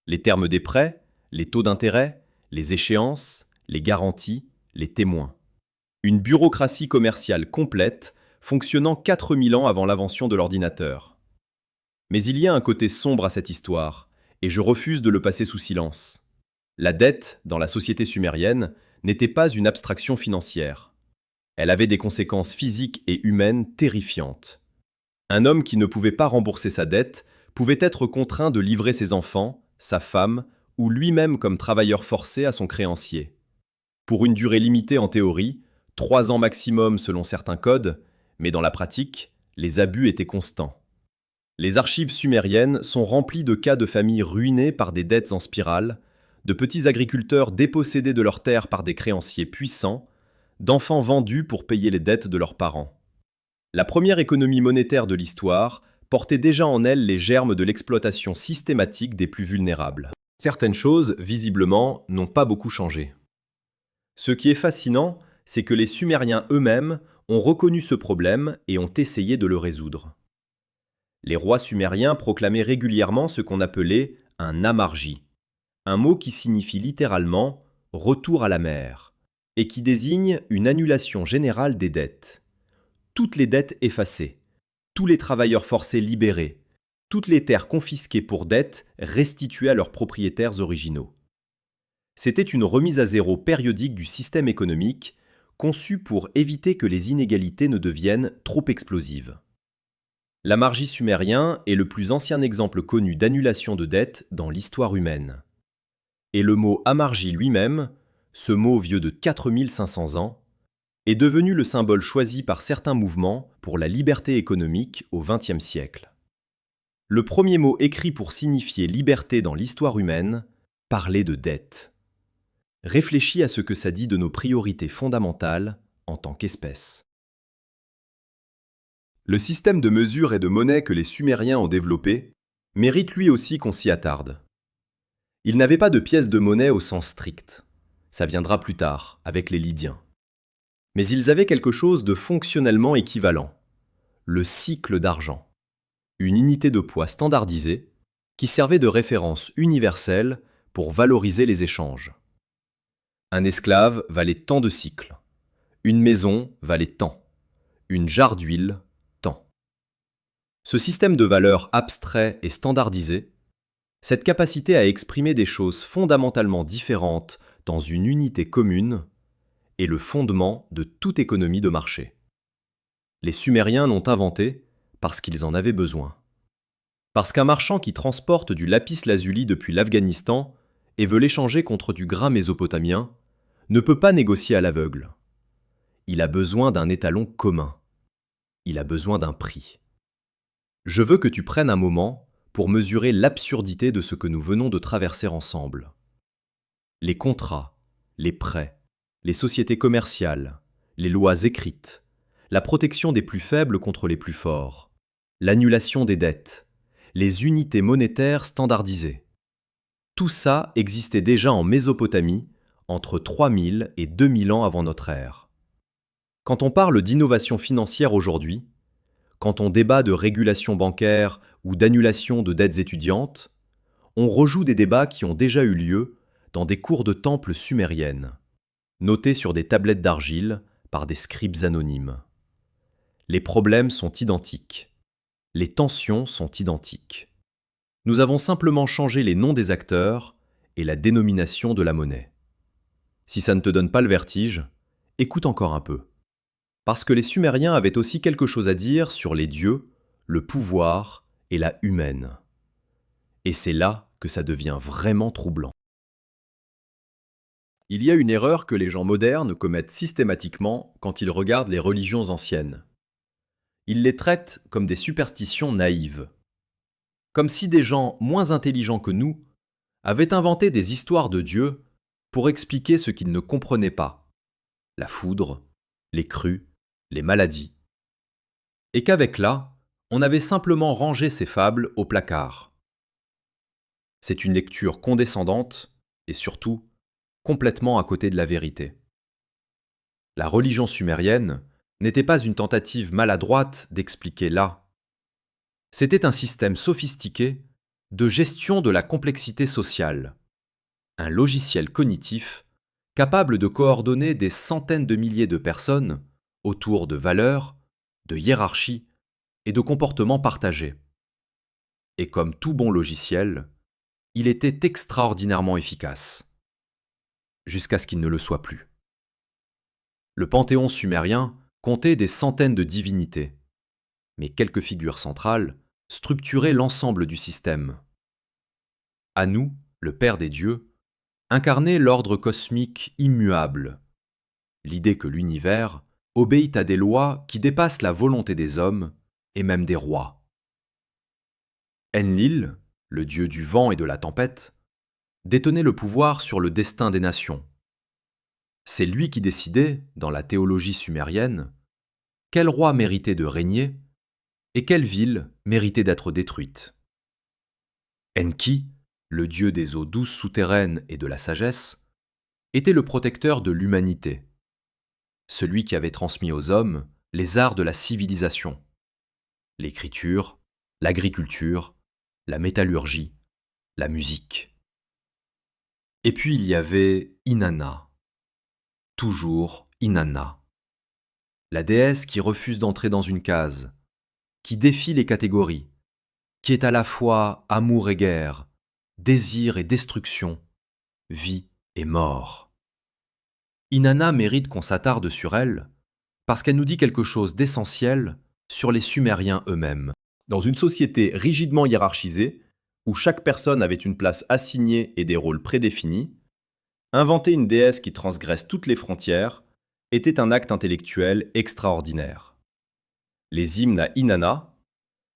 Les termes des prêts, les taux d'intérêt, les échéances, les garanties, les témoins. Une bureaucratie commerciale complète fonctionnant 4000 ans avant l'invention de l'ordinateur. Mais il y a un côté sombre à cette histoire, et je refuse de le passer sous silence. La dette, dans la société sumérienne, n'était pas une abstraction financière. Elle avait des conséquences physiques et humaines terrifiantes. Un homme qui ne pouvait pas rembourser sa dette pouvait être contraint de livrer ses enfants, sa femme, ou lui-même comme travailleur forcé à son créancier. Pour une durée limitée en théorie, 3 ans maximum selon certains codes, mais dans la pratique, les abus étaient constants. Les archives sumériennes sont remplies de cas de familles ruinées par des dettes en spirale, de petits agriculteurs dépossédés de leurs terres par des créanciers puissants, d'enfants vendus pour payer les dettes de leurs parents. La première économie monétaire de l'histoire portait déjà en elle les germes de l'exploitation systématique des plus vulnérables. Certaines choses, visiblement, n'ont pas beaucoup changé. Ce qui est fascinant, c'est que les Sumériens eux-mêmes ont reconnu ce problème et ont essayé de le résoudre. Les rois sumériens proclamaient régulièrement ce qu'on appelait un amarji, un mot qui signifie littéralement « retour à la mer » et qui désigne une annulation générale des dettes. Toutes les dettes effacées, tous les travailleurs forcés libérés, toutes les terres confisquées pour dette restituées à leurs propriétaires originaux. C'était une remise à zéro périodique du système économique, conçue pour éviter que les inégalités ne deviennent trop explosives. L'amarji sumérien est le plus ancien exemple connu d'annulation de dettes dans l'histoire humaine. Et le mot amarji lui-même, ce mot vieux de 4500 ans, est devenu le symbole choisi par certains mouvements pour la liberté économique au XXe siècle. Le premier mot écrit pour signifier liberté dans l'histoire humaine parlait de dette. Réfléchis à ce que ça dit de nos priorités fondamentales en tant qu'espèce. Le système de mesure et de monnaie que les Sumériens ont développé mérite lui aussi qu'on s'y attarde. Ils n'avaient pas de pièces de monnaie au sens strict. Ça viendra plus tard, avec les Lydiens. Mais ils avaient quelque chose de fonctionnellement équivalent, le cycle d'argent, une unité de poids standardisée qui servait de référence universelle pour valoriser les échanges. Un esclave valait tant de cycles, une maison valait tant, une jarre d'huile tant. Ce système de valeurs abstrait et standardisé, cette capacité à exprimer des choses fondamentalement différentes dans une unité commune, est le fondement de toute économie de marché. Les Sumériens l'ont inventé Parce qu'ils en avaient besoin. Parce qu'un marchand qui transporte du lapis-lazuli depuis l'Afghanistan et veut l'échanger contre du grain mésopotamien ne peut pas négocier à l'aveugle. Il a besoin d'un étalon commun. Il a besoin d'un prix. Je veux que tu prennes un moment pour mesurer l'absurdité de ce que nous venons de traverser ensemble. Les contrats, les prêts, les sociétés commerciales, les lois écrites, la protection des plus faibles contre les plus forts, l'annulation des dettes, les unités monétaires standardisées. Tout ça existait déjà en Mésopotamie entre 3000 et 2000 ans avant notre ère. Quand on parle d'innovation financière aujourd'hui, quand on débat de régulation bancaire ou d'annulation de dettes étudiantes, on rejoue des débats qui ont déjà eu lieu dans des cours de temple sumériennes, notés sur des tablettes d'argile par des scribes anonymes. Les problèmes sont identiques. Les tensions sont identiques. Nous avons simplement changé les noms des acteurs et la dénomination de la monnaie. Si ça ne te donne pas le vertige, écoute encore un peu. Parce que les Sumériens avaient aussi quelque chose à dire sur les dieux, le pouvoir et la humaine. Et c'est là que ça devient vraiment troublant. Il y a une erreur que les gens modernes commettent systématiquement quand ils regardent les religions anciennes. Ils les traitent comme des superstitions naïves. Comme si des gens moins intelligents que nous avaient inventé des histoires de Dieu pour expliquer ce qu'ils ne comprenaient pas. La foudre, les crues, les maladies. Et qu'avec là, on avait simplement rangé ces fables au placard. C'est une lecture condescendante et surtout complètement à côté de la vérité. La religion sumérienne n'était pas une tentative maladroite d'expliquer là. C'était un système sophistiqué de gestion de la complexité sociale, un logiciel cognitif capable de coordonner des centaines de milliers de personnes autour de valeurs, de hiérarchies et de comportements partagés. Et comme tout bon logiciel, il était extraordinairement efficace, jusqu'à ce qu'il ne le soit plus. Le panthéon sumérien comptait des centaines de divinités, mais quelques figures centrales structuraient l'ensemble du système. Anu, le père des dieux, incarnait l'ordre cosmique immuable, l'idée que l'univers obéit à des lois qui dépassent la volonté des hommes et même des rois. Enlil, le dieu du vent et de la tempête, détenait le pouvoir sur le destin des nations. C'est lui qui décidait, dans la théologie sumérienne, quel roi méritait de régner et quelle ville méritait d'être détruite. Enki, le dieu des eaux douces souterraines et de la sagesse, était le protecteur de l'humanité, celui qui avait transmis aux hommes les arts de la civilisation, l'écriture, l'agriculture, la métallurgie, la musique. Et puis il y avait Inanna, toujours Inanna, la déesse qui refuse d'entrer dans une case, qui défie les catégories, qui est à la fois amour et guerre, désir et destruction, vie et mort. Inanna mérite qu'on s'attarde sur elle parce qu'elle nous dit quelque chose d'essentiel sur les Sumériens eux-mêmes. Dans une société rigidement hiérarchisée, où chaque personne avait une place assignée et des rôles prédéfinis, inventer une déesse qui transgresse toutes les frontières était un acte intellectuel extraordinaire. Les hymnes à Inanna,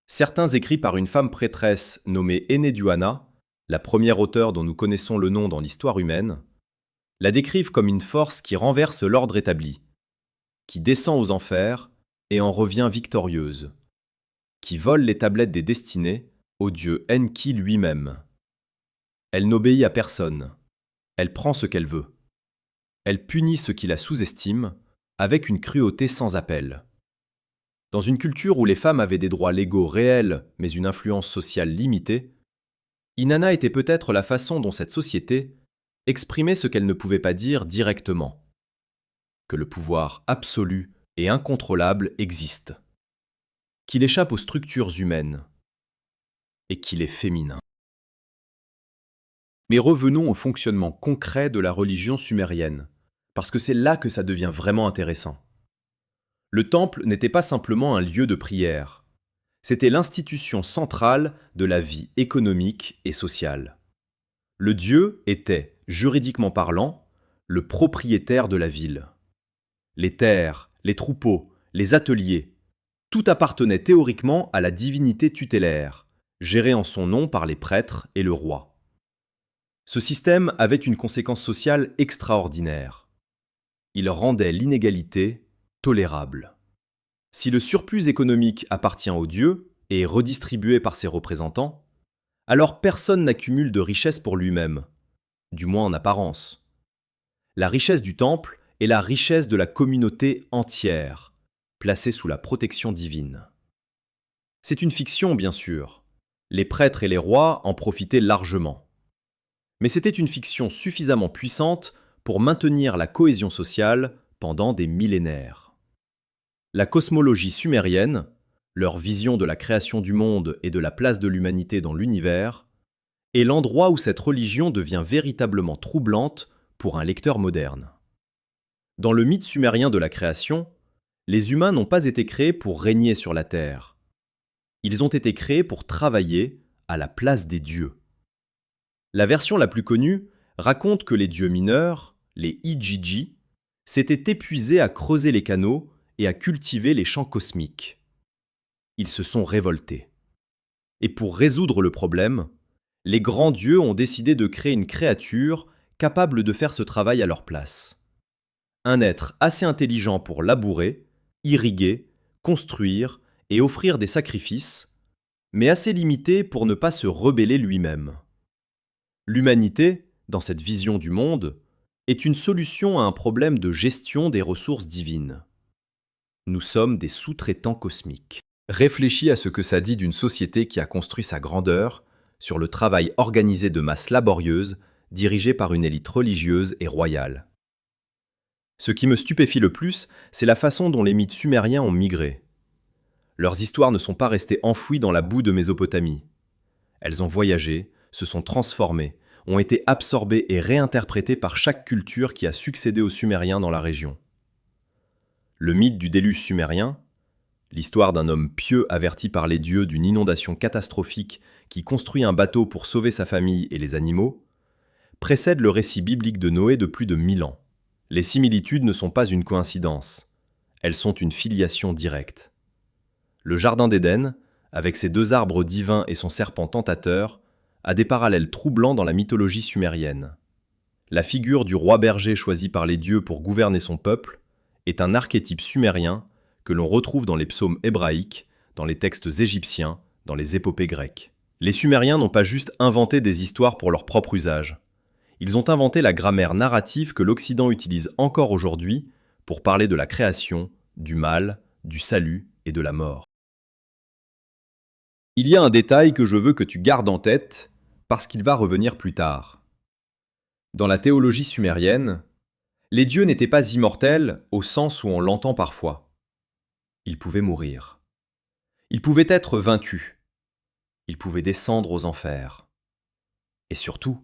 certains écrits par une femme prêtresse nommée Enheduanna, la première auteure dont nous connaissons le nom dans l'histoire humaine, la décrivent comme une force qui renverse l'ordre établi, qui descend aux enfers et en revient victorieuse, qui vole les tablettes des destinées au dieu Enki lui-même. Elle n'obéit à personne, elle prend ce qu'elle veut. Elle punit ceux qui la sous-estiment avec une cruauté sans appel. Dans une culture où les femmes avaient des droits légaux réels mais une influence sociale limitée, Inanna était peut-être la façon dont cette société exprimait ce qu'elle ne pouvait pas dire directement. Que le pouvoir absolu et incontrôlable existe. Qu'il échappe aux structures humaines. Et qu'il est féminin. Mais revenons au fonctionnement concret de la religion sumérienne, parce que c'est là que ça devient vraiment intéressant. Le temple n'était pas simplement un lieu de prière, C'était l'institution centrale de la vie économique et sociale. Le dieu était, juridiquement parlant, le propriétaire de la ville. Les terres, les troupeaux, les ateliers, tout appartenait théoriquement à la divinité tutélaire, gérée en son nom par les prêtres et le roi. Ce système avait une conséquence sociale extraordinaire. Il rendait l'inégalité tolérable. Si le surplus économique appartient au dieu et est redistribué par ses représentants, alors personne n'accumule de richesse pour lui-même, du moins en apparence. La richesse du temple est la richesse de la communauté entière, placée sous la protection divine. C'est une fiction, bien sûr. Les prêtres et les rois en profitaient largement. Mais c'était une fiction suffisamment puissante pour maintenir la cohésion sociale pendant des millénaires. La cosmologie sumérienne, leur vision de la création du monde et de la place de l'humanité dans l'univers, est l'endroit où cette religion devient véritablement troublante pour un lecteur moderne. Dans le mythe sumérien de la création, les humains n'ont pas été créés pour régner sur la terre. Ils ont été créés pour travailler à la place des dieux. La version la plus connue raconte que les dieux mineurs, les Igigi, s'étaient épuisés à creuser les canaux et à cultiver les champs cosmiques. Ils se sont révoltés. Et pour résoudre le problème, les grands dieux ont décidé de créer une créature capable de faire ce travail à leur place. Un être assez intelligent pour labourer, irriguer, construire et offrir des sacrifices, mais assez limité pour ne pas se rebeller lui-même. L'humanité, dans cette vision du monde, est une solution à un problème de gestion des ressources divines. Nous sommes des sous-traitants cosmiques. Réfléchis à ce que ça dit d'une société qui a construit sa grandeur sur le travail organisé de masses laborieuses dirigées par une élite religieuse et royale. Ce qui me stupéfie le plus, c'est la façon dont les mythes sumériens ont migré. Leurs histoires ne sont pas restées enfouies dans la boue de Mésopotamie. Elles ont voyagé, se sont transformées, ont été absorbées et réinterprétées par chaque culture qui a succédé aux Sumériens dans la région. Le mythe du déluge sumérien, l'histoire d'un homme pieux averti par les dieux d'une inondation catastrophique qui construit un bateau pour sauver sa famille et les animaux, précède le récit biblique de Noé de plus de 1000 ans. Les similitudes ne sont pas une coïncidence, elles sont une filiation directe. Le jardin d'Éden, avec ses 2 arbres divins et son serpent tentateur, a des parallèles troublants dans la mythologie sumérienne. La figure du roi berger choisi par les dieux pour gouverner son peuple est un archétype sumérien que l'on retrouve dans les psaumes hébraïques, dans les textes égyptiens, dans les épopées grecques. Les Sumériens n'ont pas juste inventé des histoires pour leur propre usage. Ils ont inventé la grammaire narrative que l'Occident utilise encore aujourd'hui pour parler de la création, du mal, du salut et de la mort. Il y a un détail que je veux que tu gardes en tête parce qu'il va revenir plus tard. Dans la théologie sumérienne, les dieux n'étaient pas immortels au sens où on l'entend parfois. Ils pouvaient mourir. Ils pouvaient être vaincus. Ils pouvaient descendre aux enfers. Et surtout,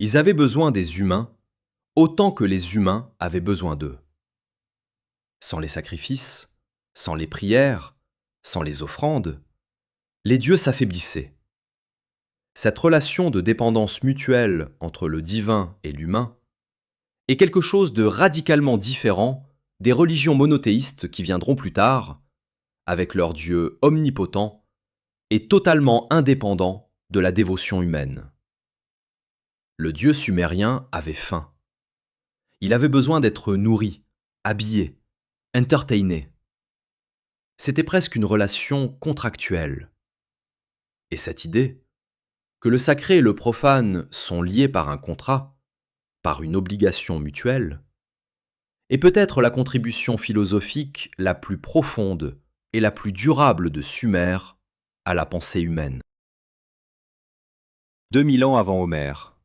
ils avaient besoin des humains autant que les humains avaient besoin d'eux. Sans les sacrifices, sans les prières, sans les offrandes, les dieux s'affaiblissaient. Cette relation de dépendance mutuelle entre le divin et l'humain est quelque chose de radicalement différent des religions monothéistes qui viendront plus tard, avec leur Dieu omnipotent et totalement indépendant de la dévotion humaine. Le Dieu sumérien avait faim. Il avait besoin d'être nourri, habillé, entertainé. C'était presque une relation contractuelle. Et cette idée, que le sacré et le profane sont liés par un contrat, par une obligation mutuelle, est peut-être la contribution philosophique la plus profonde et la plus durable de Sumer à la pensée humaine. 2000 ans avant Homère.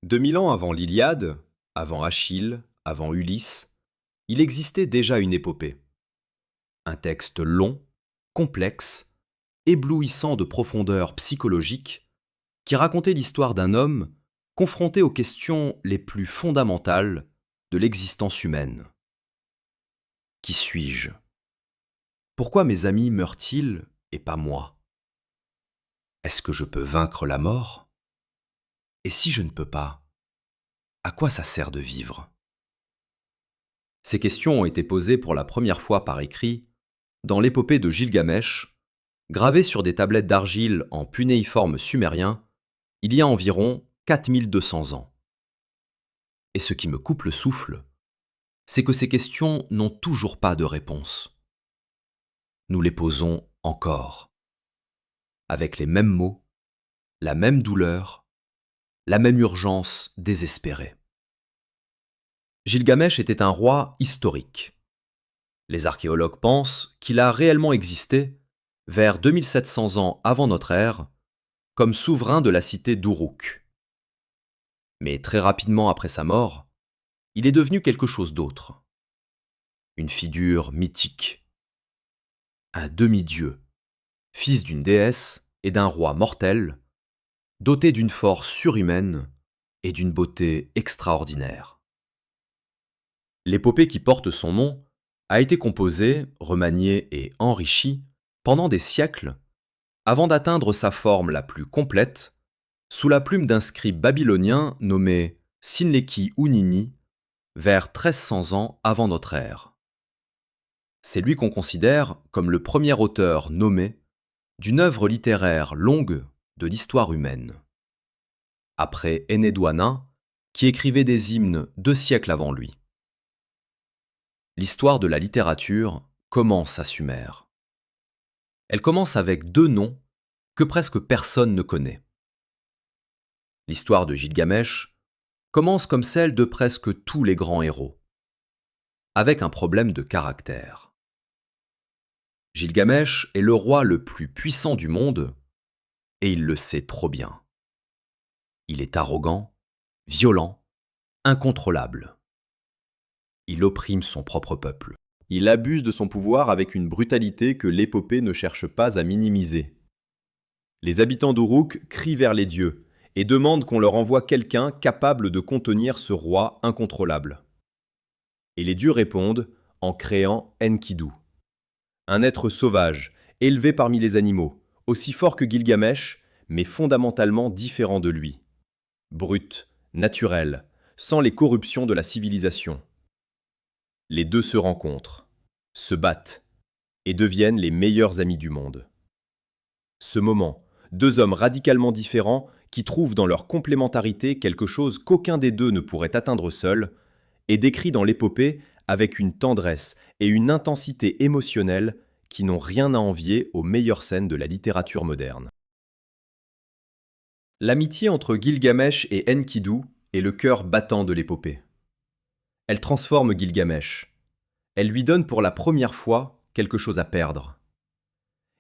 2000 ans avant l'Iliade, avant Achille, avant Ulysse, il existait déjà une épopée. Un texte long, complexe, éblouissant de profondeur psychologique, qui racontait l'histoire d'un homme confronté aux questions les plus fondamentales de l'existence humaine. Qui suis-je ? Pourquoi mes amis meurent-ils et pas moi? Est-ce que je peux vaincre la mort? Et si je ne peux pas, à quoi ça sert de vivre? Ces questions ont été posées pour la première fois par écrit dans l'épopée de Gilgamech, gravée sur des tablettes d'argile en cunéiforme sumérien, il y a environ 4200 ans. Et ce qui me coupe le souffle, c'est que ces questions n'ont toujours pas de réponse. Nous les posons encore, avec les mêmes mots, la même douleur, la même urgence désespérée. Gilgamech était un roi historique. Les archéologues pensent qu'il a réellement existé, vers 2700 ans avant notre ère, comme souverain de la cité d'Uruk. Mais très rapidement après sa mort, il est devenu quelque chose d'autre. Une figure mythique. Un demi-dieu, fils d'une déesse et d'un roi mortel, doté d'une force surhumaine et d'une beauté extraordinaire. L'épopée qui porte son nom a été composée, remaniée et enrichie pendant des siècles avant d'atteindre sa forme la plus complète sous la plume d'un scribe babylonien nommé Sinleki-Unini vers 1300 ans avant notre ère. C'est lui qu'on considère comme le premier auteur nommé d'une œuvre littéraire longue de l'histoire humaine. Après Enheduanna, qui écrivait des hymnes 2 siècles avant lui. L'histoire de la littérature commence à Sumer. Elle commence avec 2 noms que presque personne ne connaît. L'histoire de Gilgamech commence comme celle de presque tous les grands héros, avec un problème de caractère. Gilgamech est le roi le plus puissant du monde, et il le sait trop bien. Il est arrogant, violent, incontrôlable. Il opprime son propre peuple. Il abuse de son pouvoir avec une brutalité que l'épopée ne cherche pas à minimiser. Les habitants d'Uruk crient vers les dieux et demandent qu'on leur envoie quelqu'un capable de contenir ce roi incontrôlable. Et les dieux répondent en créant Enkidu, un être sauvage, élevé parmi les animaux, aussi fort que Gilgamech, mais fondamentalement différent de lui. Brut, naturel, sans les corruptions de la civilisation. Les deux se rencontrent, se battent, et deviennent les meilleurs amis du monde. Ce moment, 2 hommes radicalement différents qui trouvent dans leur complémentarité quelque chose qu'aucun des deux ne pourrait atteindre seul, est décrit dans l'épopée avec une tendresse et une intensité émotionnelle qui n'ont rien à envier aux meilleures scènes de la littérature moderne. L'amitié entre Gilgamech et Enkidu est le cœur battant de l'épopée. Elle transforme Gilgamech. Elle lui donne pour la première fois quelque chose à perdre.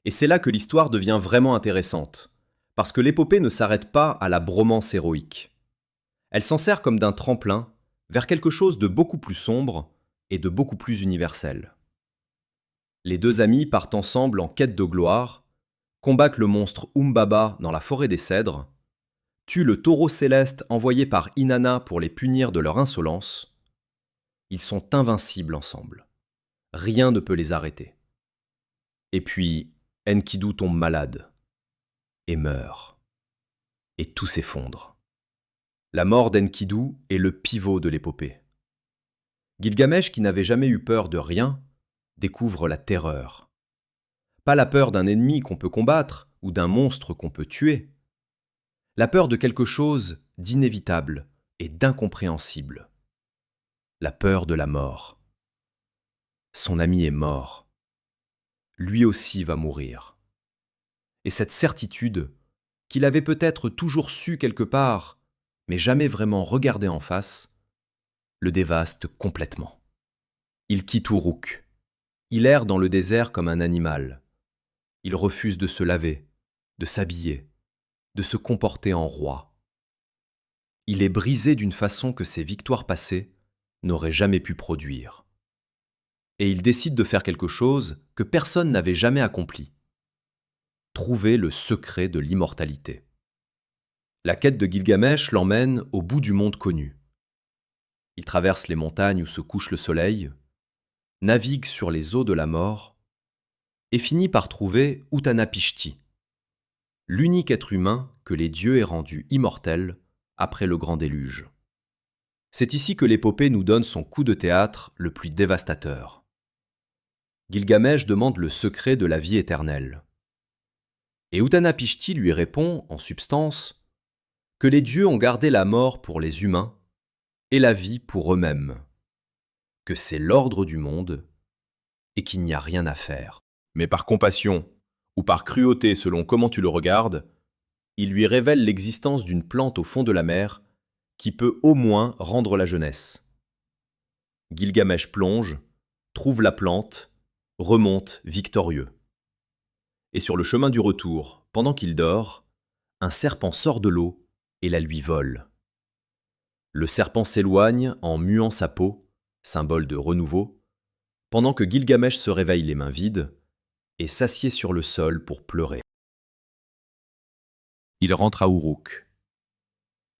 Et c'est là que l'histoire devient vraiment intéressante, parce que l'épopée ne s'arrête pas à la bromance héroïque. Elle s'en sert comme d'un tremplin vers quelque chose de beaucoup plus sombre et de beaucoup plus universel. Les 2 amis partent ensemble en quête de gloire, combattent le monstre Umbaba dans la forêt des cèdres, tuent le taureau céleste envoyé par Inanna pour les punir de leur insolence. Ils sont invincibles ensemble. Rien ne peut les arrêter. Et puis, Enkidu tombe malade et meurt. Et tout s'effondre. La mort d'Enkidu est le pivot de l'épopée. Gilgamech, qui n'avait jamais eu peur de rien, découvre la terreur. Pas la peur d'un ennemi qu'on peut combattre ou d'un monstre qu'on peut tuer. La peur de quelque chose d'inévitable et d'incompréhensible. La peur de la mort. Son ami est mort. Lui aussi va mourir. Et cette certitude, qu'il avait peut-être toujours su quelque part, mais jamais vraiment regardé en face, le dévaste complètement. Il quitte Uruk. Il erre dans le désert comme un animal. Il refuse de se laver, de s'habiller, de se comporter en roi. Il est brisé d'une façon que ses victoires passées n'auraient jamais pu produire. Et il décide de faire quelque chose que personne n'avait jamais accompli. Trouver le secret de l'immortalité. La quête de Gilgamech l'emmène au bout du monde connu. Il traverse les montagnes où se couche le soleil, navigue sur les eaux de la mort, et finit par trouver Utanapishti, l'unique être humain que les dieux aient rendu immortel après le grand déluge. C'est ici que l'épopée nous donne son coup de théâtre le plus dévastateur. Gilgamesh demande le secret de la vie éternelle. Et Utanapishti lui répond, en substance, que les dieux ont gardé la mort pour les humains et la vie pour eux-mêmes, que c'est l'ordre du monde et qu'il n'y a rien à faire. Mais par compassion, ou par cruauté selon comment tu le regardes, il lui révèle l'existence d'une plante au fond de la mer qui peut au moins rendre la jeunesse. Gilgamesh plonge, trouve la plante, remonte victorieux. Et sur le chemin du retour, pendant qu'il dort, un serpent sort de l'eau et la lui vole. Le serpent s'éloigne en muant sa peau, symbole de renouveau, pendant que Gilgamesh se réveille les mains vides et s'assied sur le sol pour pleurer. Il rentre à Uruk.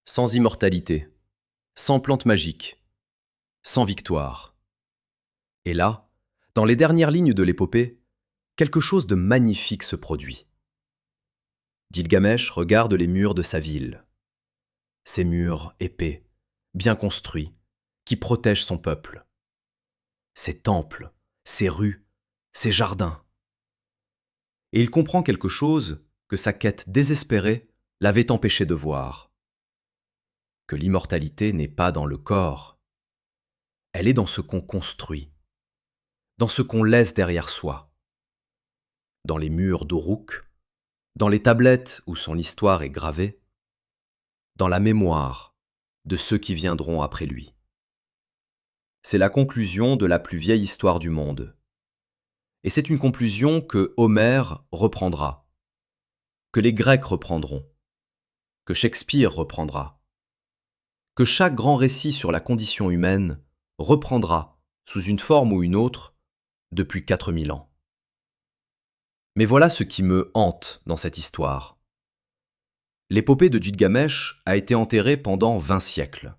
Sans immortalité, sans plante magique, sans victoire. Et là, dans les dernières lignes de l'épopée, quelque chose de magnifique se produit. Gilgamesh regarde les murs de sa ville. Ces murs épais, bien construits, qui protègent son peuple. Ses temples, ses rues, ses jardins. Et il comprend quelque chose que sa quête désespérée l'avait empêché de voir. Que l'immortalité n'est pas dans le corps. Elle est dans ce qu'on construit, dans ce qu'on laisse derrière soi. Dans les murs d'Uruk, dans les tablettes où son histoire est gravée, dans la mémoire de ceux qui viendront après lui. C'est la conclusion de la plus vieille histoire du monde. Et c'est une conclusion que Homère reprendra, que les Grecs reprendront, que Shakespeare reprendra, que chaque grand récit sur la condition humaine reprendra, sous une forme ou une autre, depuis 4000 ans. Mais voilà ce qui me hante dans cette histoire. L'épopée de Gilgamesh a été enterrée pendant 20 siècles.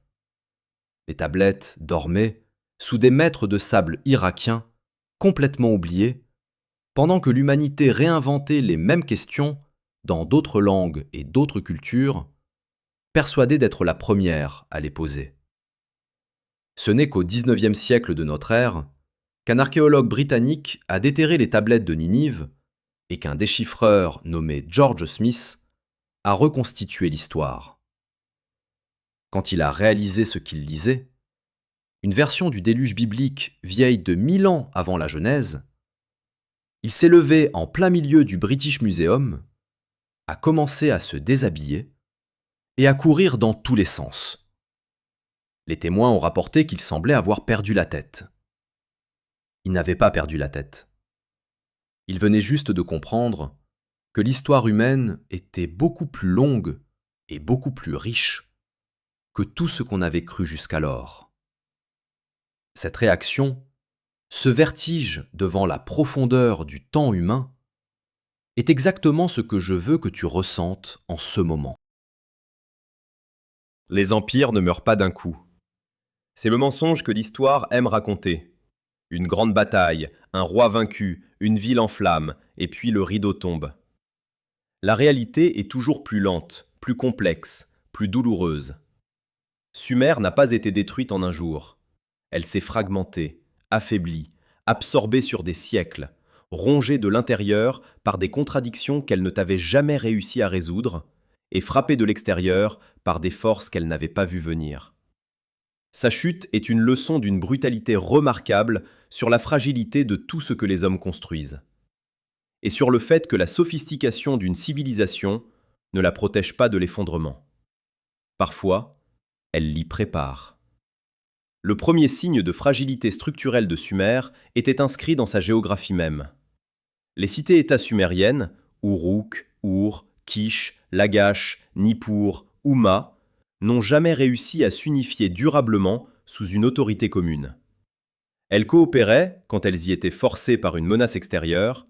Les tablettes dormaient sous des mètres de sable irakien complètement oubliés, pendant que l'humanité réinventait les mêmes questions dans d'autres langues et d'autres cultures, persuadée d'être la première à les poser. Ce n'est qu'au XIXe siècle de notre ère qu'un archéologue britannique a déterré les tablettes de Ninive et qu'un déchiffreur nommé George Smith a reconstitué l'histoire. Quand il a réalisé ce qu'il lisait, une version du déluge biblique vieille de 1000 ans avant la Genèse, il s'est levé en plein milieu du British Museum, a commencé à se déshabiller et à courir dans tous les sens. Les témoins ont rapporté qu'il semblait avoir perdu la tête. Il n'avait pas perdu la tête. Il venait juste de comprendre que l'histoire humaine était beaucoup plus longue et beaucoup plus riche que tout ce qu'on avait cru jusqu'alors. Cette réaction, ce vertige devant la profondeur du temps humain, est exactement ce que je veux que tu ressentes en ce moment. Les empires ne meurent pas d'un coup. C'est le mensonge que l'histoire aime raconter. Une grande bataille, un roi vaincu, une ville en flammes, et puis le rideau tombe. La réalité est toujours plus lente, plus complexe, plus douloureuse. Sumer n'a pas été détruite en un jour. Elle s'est fragmentée, affaiblie, absorbée sur des siècles, rongée de l'intérieur par des contradictions qu'elle ne t'avait jamais réussi à résoudre, et frappée de l'extérieur par des forces qu'elle n'avait pas vues venir. Sa chute est une leçon d'une brutalité remarquable sur la fragilité de tout ce que les hommes construisent, et sur le fait que la sophistication d'une civilisation ne la protège pas de l'effondrement. Parfois, elle l'y prépare. Le premier signe de fragilité structurelle de Sumer était inscrit dans sa géographie même. Les cités-États sumériennes, Uruk, Ur, Kish, Lagash, Nippur, Umma, n'ont jamais réussi à s'unifier durablement sous une autorité commune. Elles coopéraient, quand elles y étaient forcées par une menace extérieure,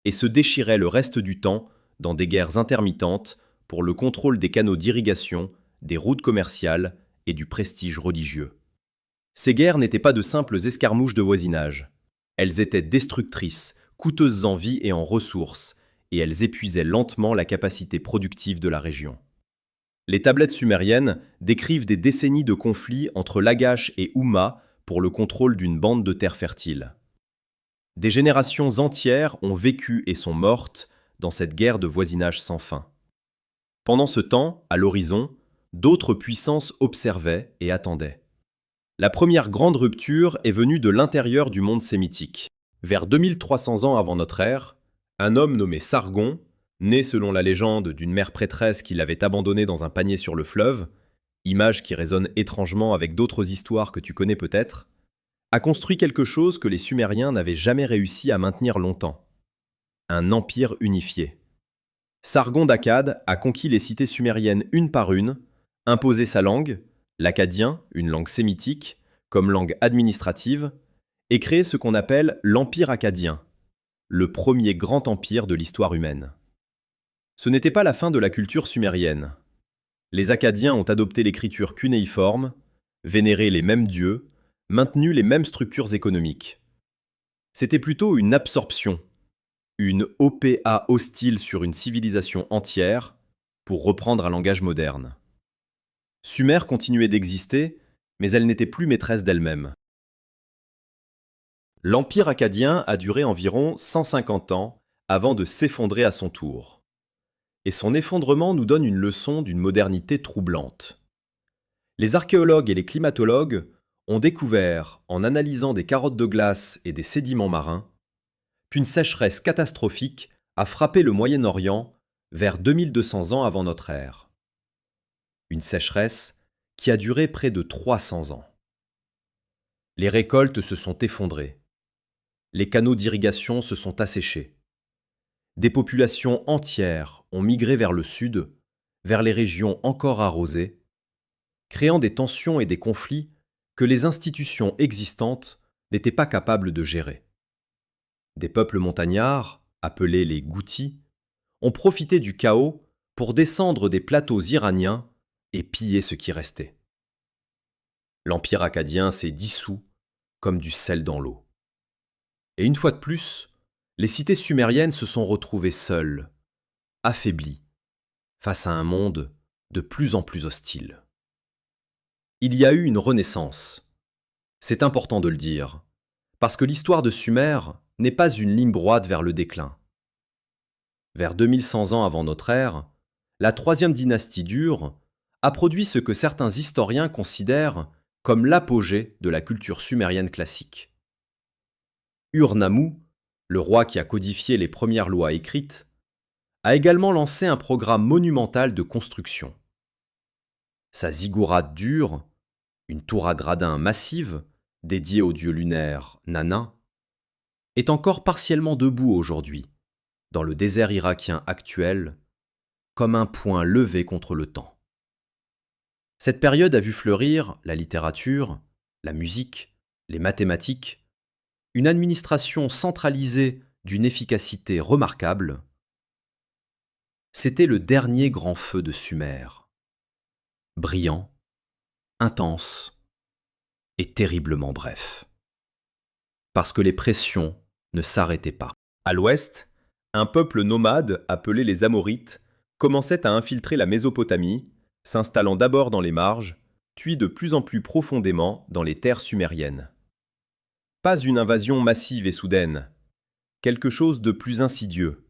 et se déchiraient le reste du temps dans des guerres intermittentes pour le contrôle des canaux d'irrigation, des routes commerciales et du prestige religieux. Ces guerres n'étaient pas de simples escarmouches de voisinage. Elles étaient destructrices, coûteuses en vie et en ressources, et elles épuisaient lentement la capacité productive de la région. Les tablettes sumériennes décrivent des décennies de conflits entre Lagash et Umma pour le contrôle d'une bande de terres fertiles. Des générations entières ont vécu et sont mortes dans cette guerre de voisinage sans fin. Pendant ce temps, à l'horizon, d'autres puissances observaient et attendaient. La première grande rupture est venue de l'intérieur du monde sémitique. Vers 2300 ans avant notre ère, un homme nommé Sargon, né selon la légende d'une mère prêtresse qui l'avait abandonné dans un panier sur le fleuve, image qui résonne étrangement avec d'autres histoires que tu connais peut-être, a construit quelque chose que les Sumériens n'avaient jamais réussi à maintenir longtemps. Un empire unifié. Sargon d'Akkad a conquis les cités sumériennes une par une, imposé sa langue, l'akkadien, une langue sémitique, comme langue administrative, et créé ce qu'on appelle l'Empire akkadien, le premier grand empire de l'histoire humaine. Ce n'était pas la fin de la culture sumérienne. Les Akkadiens ont adopté l'écriture cunéiforme, vénéré les mêmes dieux, maintenu les mêmes structures économiques. C'était plutôt une absorption, une OPA hostile sur une civilisation entière, pour reprendre un langage moderne. Sumer continuait d'exister, mais elle n'était plus maîtresse d'elle-même. L'Empire akkadien a duré environ 150 ans avant de s'effondrer à son tour. Et son effondrement nous donne une leçon d'une modernité troublante. Les archéologues et les climatologues ont découvert, en analysant des carottes de glace et des sédiments marins, qu'une sécheresse catastrophique a frappé le Moyen-Orient vers 2200 ans avant notre ère. Une sécheresse qui a duré près de 300 ans. Les récoltes se sont effondrées. Les canaux d'irrigation se sont asséchés. Des populations entières ont migré vers le sud, vers les régions encore arrosées, créant des tensions et des conflits que les institutions existantes n'étaient pas capables de gérer. Des peuples montagnards, appelés les Goutis, ont profité du chaos pour descendre des plateaux iraniens et piller ce qui restait. L'empire akkadien s'est dissous comme du sel dans l'eau. Et une fois de plus, les cités sumériennes se sont retrouvées seules, affaiblies, face à un monde de plus en plus hostile. Il y a eu une renaissance. C'est important de le dire, parce que l'histoire de Sumer n'est pas une ligne droite vers le déclin. Vers 2100 ans avant notre ère, la troisième dynastie d'Ur a produit ce que certains historiens considèrent comme l'apogée de la culture sumérienne classique. Ur-Nammu, le roi qui a codifié les premières lois écrites, a également lancé un programme monumental de construction. Sa ziggourate d'Ur, une tour à gradins massive, dédiée au dieu lunaire Nana, est encore partiellement debout aujourd'hui, dans le désert irakien actuel, comme un point levé contre le temps. Cette période a vu fleurir la littérature, la musique, les mathématiques, une administration centralisée d'une efficacité remarquable. C'était le dernier grand feu de Sumer, brillant, intense et terriblement bref. Parce que les pressions ne s'arrêtaient pas. À l'ouest, un peuple nomade appelé les Amorites commençait à infiltrer la Mésopotamie, s'installant d'abord dans les marges, puis de plus en plus profondément dans les terres sumériennes. Pas une invasion massive et soudaine, quelque chose de plus insidieux,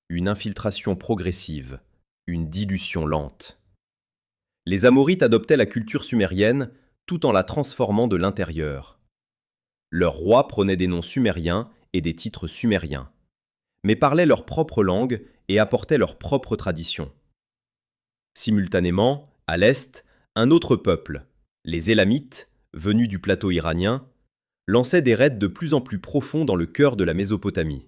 une infiltration progressive, une dilution lente. Les Amorites adoptaient la culture sumérienne tout en la transformant de l'intérieur. Leurs rois prenaient des noms sumériens et des titres sumériens, mais parlaient leur propre langue et apportaient leur propre tradition. Simultanément, à l'est, un autre peuple, les Élamites, venus du plateau iranien, lançait des raids de plus en plus profonds dans le cœur de la Mésopotamie.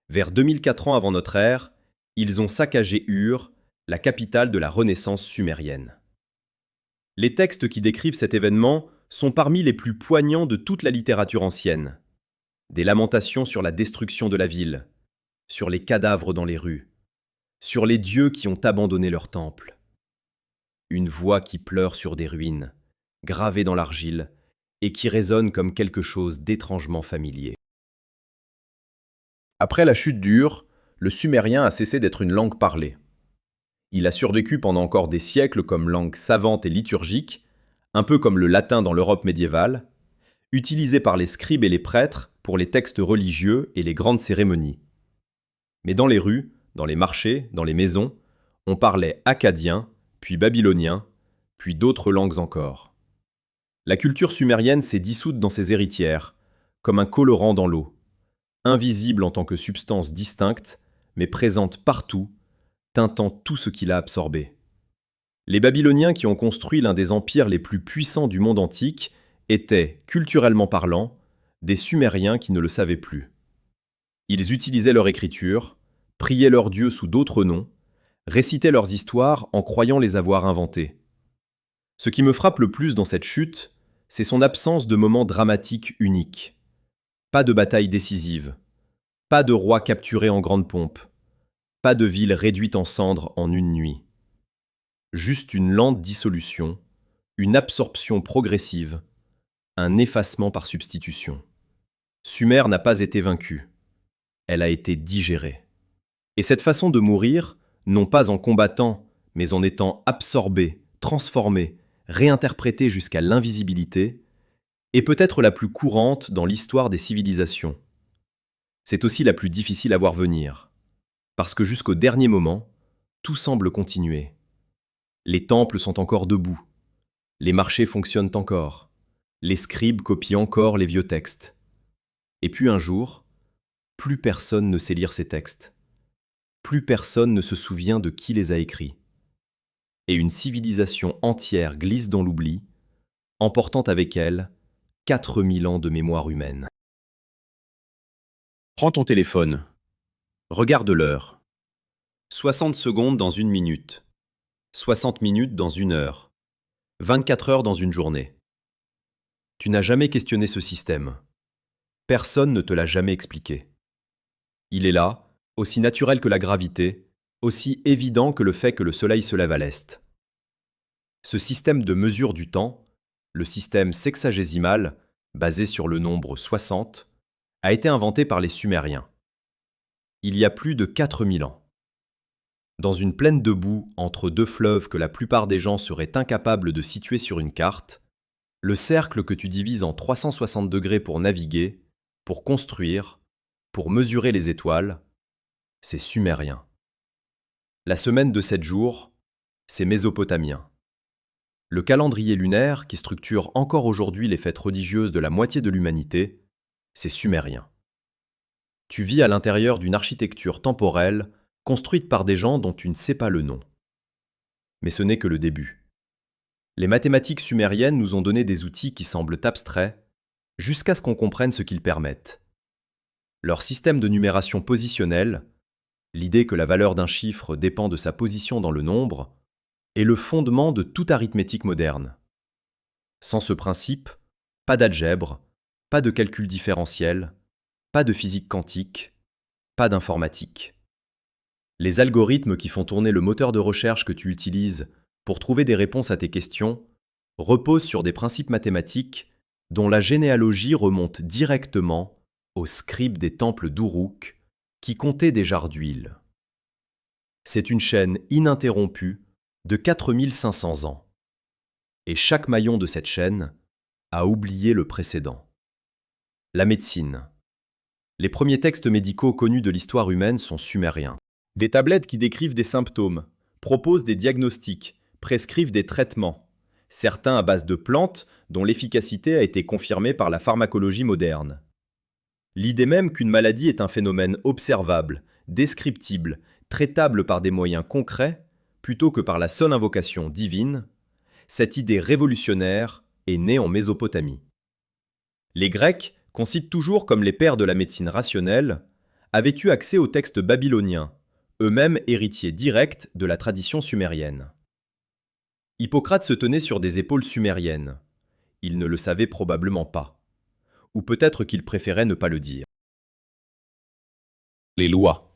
Vers 2004 ans avant notre ère, ils ont saccagé Ur, la capitale de la Renaissance sumérienne. Les textes qui décrivent cet événement sont parmi les plus poignants de toute la littérature ancienne. Des lamentations sur la destruction de la ville, sur les cadavres dans les rues, sur les dieux qui ont abandonné leur temple. Une voix qui pleure sur des ruines, gravées dans l'argile, et qui résonne comme quelque chose d'étrangement familier. Après la chute d'Ur, le sumérien a cessé d'être une langue parlée. Il a survécu pendant encore des siècles comme langue savante et liturgique, un peu comme le latin dans l'Europe médiévale, utilisé par les scribes et les prêtres pour les textes religieux et les grandes cérémonies. Mais dans les rues, dans les marchés, dans les maisons, on parlait akkadien, puis babylonien, puis d'autres langues encore. La culture sumérienne s'est dissoute dans ses héritières, comme un colorant dans l'eau, invisible en tant que substance distincte, mais présente partout, teintant tout ce qu'il a absorbé. Les Babyloniens qui ont construit l'un des empires les plus puissants du monde antique étaient, culturellement parlant, des Sumériens qui ne le savaient plus. Ils utilisaient leur écriture, priaient leurs dieux sous d'autres noms, récitaient leurs histoires en croyant les avoir inventées. Ce qui me frappe le plus dans cette chute, c'est son absence de moments dramatiques uniques. Pas de bataille décisive, pas de roi capturé en grande pompe, pas de ville réduite en cendres en une nuit. Juste une lente dissolution, une absorption progressive, un effacement par substitution. Sumer n'a pas été vaincue, elle a été digérée. Et cette façon de mourir, non pas en combattant, mais en étant absorbée, transformée, réinterprétée jusqu'à l'invisibilité, est peut-être la plus courante dans l'histoire des civilisations. C'est aussi la plus difficile à voir venir, parce que jusqu'au dernier moment, tout semble continuer. Les temples sont encore debout, les marchés fonctionnent encore, les scribes copient encore les vieux textes. Et puis un jour, plus personne ne sait lire ces textes. Plus personne ne se souvient de qui les a écrits. Et une civilisation entière glisse dans l'oubli, emportant avec elle 4000 ans de mémoire humaine. Prends ton téléphone. Regarde l'heure. 60 secondes dans une minute. 60 minutes dans une heure. 24 heures dans une journée. Tu n'as jamais questionné ce système. Personne ne te l'a jamais expliqué. Il est là, aussi naturel que la gravité, aussi évident que le fait que le soleil se lève à l'est. Ce système de mesure du temps, le système sexagésimal, basé sur le nombre 60, a été inventé par les Sumériens. Il y a plus de 4000 ans. Dans une plaine de boue entre deux fleuves que la plupart des gens seraient incapables de situer sur une carte, le cercle que tu divises en 360 degrés pour naviguer, pour construire, pour mesurer les étoiles, c'est sumérien. La semaine de 7 jours, c'est mésopotamien. Le calendrier lunaire, qui structure encore aujourd'hui les fêtes religieuses de la moitié de l'humanité, c'est sumérien. Tu vis à l'intérieur d'une architecture temporelle construite par des gens dont tu ne sais pas le nom. Mais ce n'est que le début. Les mathématiques sumériennes nous ont donné des outils qui semblent abstraits, jusqu'à ce qu'on comprenne ce qu'ils permettent. Leur système de numération positionnelle, l'idée que la valeur d'un chiffre dépend de sa position dans le nombre, est le fondement de toute arithmétique moderne. Sans ce principe, pas d'algèbre, pas de calcul différentiel, pas de physique quantique, pas d'informatique. Les algorithmes qui font tourner le moteur de recherche que tu utilises pour trouver des réponses à tes questions reposent sur des principes mathématiques dont la généalogie remonte directement aux scribes des temples d'Uruk qui comptaient des jarres d'huile. C'est une chaîne ininterrompue de 4500 ans. Et chaque maillon de cette chaîne a oublié le précédent. La médecine. Les premiers textes médicaux connus de l'histoire humaine sont sumériens. Des tablettes qui décrivent des symptômes, proposent des diagnostics, prescrivent des traitements, certains à base de plantes dont l'efficacité a été confirmée par la pharmacologie moderne. L'idée même qu'une maladie est un phénomène observable, descriptible, traitable par des moyens concrets, plutôt que par la seule invocation divine, cette idée révolutionnaire est née en Mésopotamie. Les Grecs, qu'on cite toujours comme les pères de la médecine rationnelle, avaient eu accès aux textes babyloniens, eux-mêmes héritiers directs de la tradition sumérienne. Hippocrate se tenait sur des épaules sumériennes. Il ne le savait probablement pas. Ou peut-être qu'il préférait ne pas le dire. Les lois.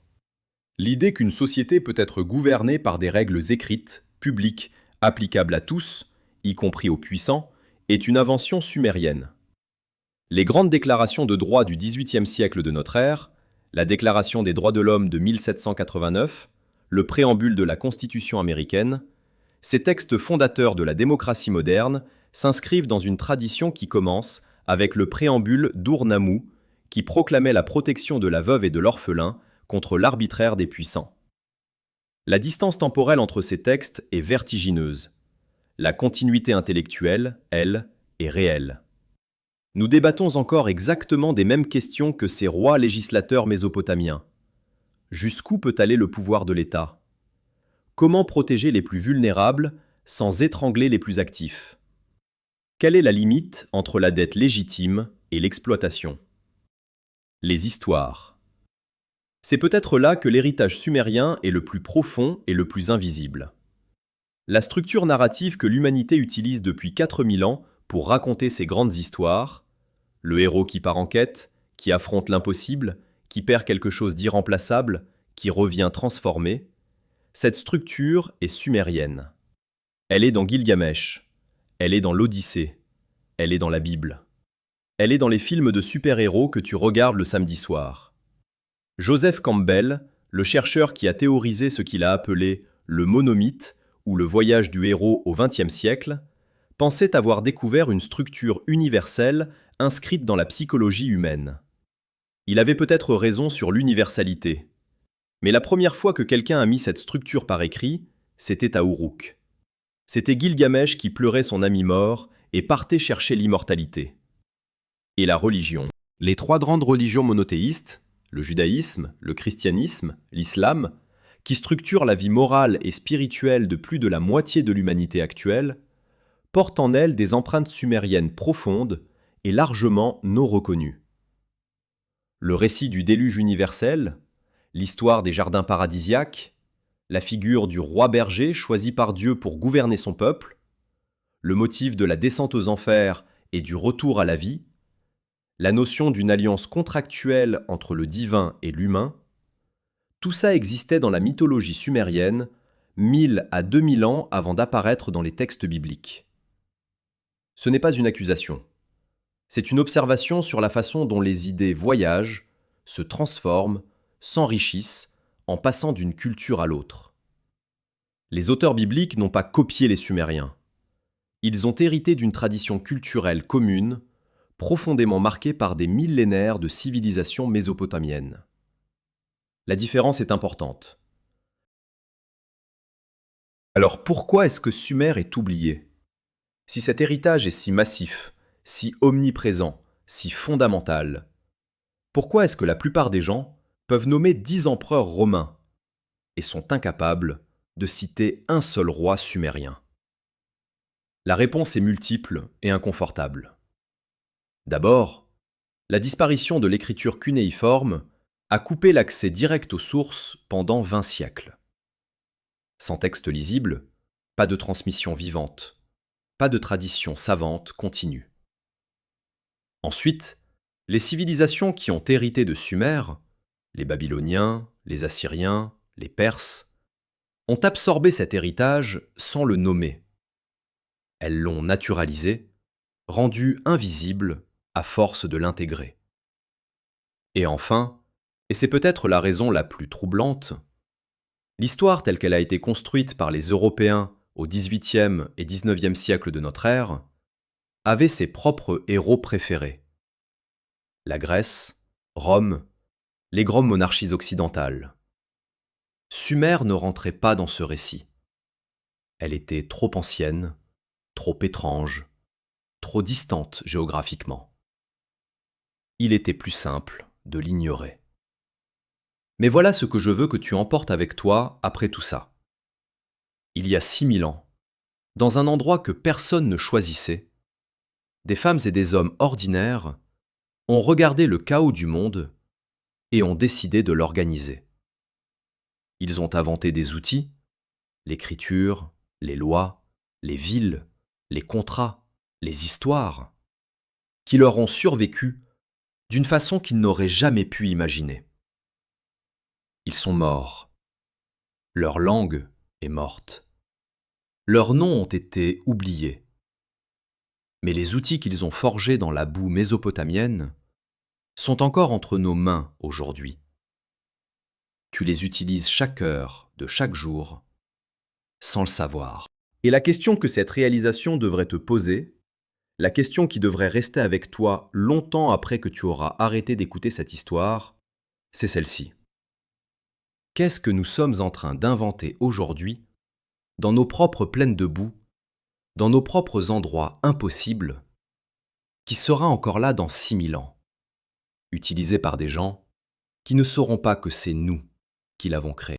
L'idée qu'une société peut être gouvernée par des règles écrites, publiques, applicables à tous, y compris aux puissants, est une invention sumérienne. Les grandes déclarations de droit du XVIIIe siècle de notre ère, la Déclaration des droits de l'homme de 1789, le préambule de la Constitution américaine, ces textes fondateurs de la démocratie moderne s'inscrivent dans une tradition qui commence avec le préambule d'Urnamou, qui proclamait la protection de la veuve et de l'orphelin contre l'arbitraire des puissants. La distance temporelle entre ces textes est vertigineuse. La continuité intellectuelle, elle, est réelle. Nous débattons encore exactement des mêmes questions que ces rois législateurs mésopotamiens. Jusqu'où peut aller le pouvoir de l'État? Comment protéger les plus vulnérables sans étrangler les plus actifs? Quelle est la limite entre la dette légitime et l'exploitation? Les histoires. C'est peut-être là que l'héritage sumérien est le plus profond et le plus invisible. La structure narrative que l'humanité utilise depuis 4000 ans pour raconter ses grandes histoires, le héros qui part en quête, qui affronte l'impossible, qui perd quelque chose d'irremplaçable, qui revient transformé, cette structure est sumérienne. Elle est dans Gilgamesh, elle est dans l'Odyssée, elle est dans la Bible. Elle est dans les films de super-héros que tu regardes le samedi soir. Joseph Campbell, le chercheur qui a théorisé ce qu'il a appelé le monomythe ou le voyage du héros au XXe siècle, pensait avoir découvert une structure universelle inscrite dans la psychologie humaine. Il avait peut-être raison sur l'universalité. Mais la première fois que quelqu'un a mis cette structure par écrit, c'était à Uruk. C'était Gilgamesh qui pleurait son ami mort et partait chercher l'immortalité. Et la religion. Les trois grandes religions monothéistes, le judaïsme, le christianisme, l'islam, qui structurent la vie morale et spirituelle de plus de la moitié de l'humanité actuelle, portent en elles des empreintes sumériennes profondes et largement non reconnues. Le récit du déluge universel, l'histoire des jardins paradisiaques, la figure du roi berger choisi par Dieu pour gouverner son peuple, le motif de la descente aux enfers et du retour à la vie, la notion d'une alliance contractuelle entre le divin et l'humain, tout ça existait dans la mythologie sumérienne 1000 à 2000 ans avant d'apparaître dans les textes bibliques. Ce n'est pas une accusation. C'est une observation sur la façon dont les idées voyagent, se transforment, s'enrichissent en passant d'une culture à l'autre. Les auteurs bibliques n'ont pas copié les Sumériens. Ils ont hérité d'une tradition culturelle commune, profondément marquée par des millénaires de civilisation mésopotamienne. La différence est importante. Alors pourquoi est-ce que Sumer est oublié? Si cet héritage est si massif, si omniprésent, si fondamental, pourquoi est-ce que la plupart des gens peuvent nommer 10 empereurs romains et sont incapables de citer un seul roi sumérien? La réponse est multiple et inconfortable. D'abord, la disparition de l'écriture cunéiforme a coupé l'accès direct aux sources pendant 20 siècles. Sans texte lisible, pas de transmission vivante, pas de tradition savante continue. Ensuite, les civilisations qui ont hérité de Sumer, les Babyloniens, les Assyriens, les Perses, ont absorbé cet héritage sans le nommer. Elles l'ont naturalisé, rendu invisible à force de l'intégrer. Et enfin, et c'est peut-être la raison la plus troublante, l'histoire telle qu'elle a été construite par les Européens au XVIIIe et XIXe siècle de notre ère avait ses propres héros préférés. La Grèce, Rome, les grandes monarchies occidentales. Sumer ne rentrait pas dans ce récit. Elle était trop ancienne, trop étrange, trop distante géographiquement. Il était plus simple de l'ignorer. Mais voilà ce que je veux que tu emportes avec toi après tout ça. Il y a 6000 ans, dans un endroit que personne ne choisissait, des femmes et des hommes ordinaires ont regardé le chaos du monde et ont décidé de l'organiser. Ils ont inventé des outils, l'écriture, les lois, les villes, les contrats, les histoires, qui leur ont survécu d'une façon qu'ils n'auraient jamais pu imaginer. Ils sont morts. Leur langue est morte. Leurs noms ont été oubliés. Mais les outils qu'ils ont forgés dans la boue mésopotamienne sont encore entre nos mains aujourd'hui. Tu les utilises chaque heure de chaque jour, sans le savoir. Et la question que cette réalisation devrait te poser, la question qui devrait rester avec toi longtemps après que tu auras arrêté d'écouter cette histoire, c'est celle-ci. Qu'est-ce que nous sommes en train d'inventer aujourd'hui, dans nos propres plaines de boue, dans nos propres endroits impossibles, qui sera encore là dans 6000 ans, utilisé par des gens qui ne sauront pas que c'est nous qui l'avons créé?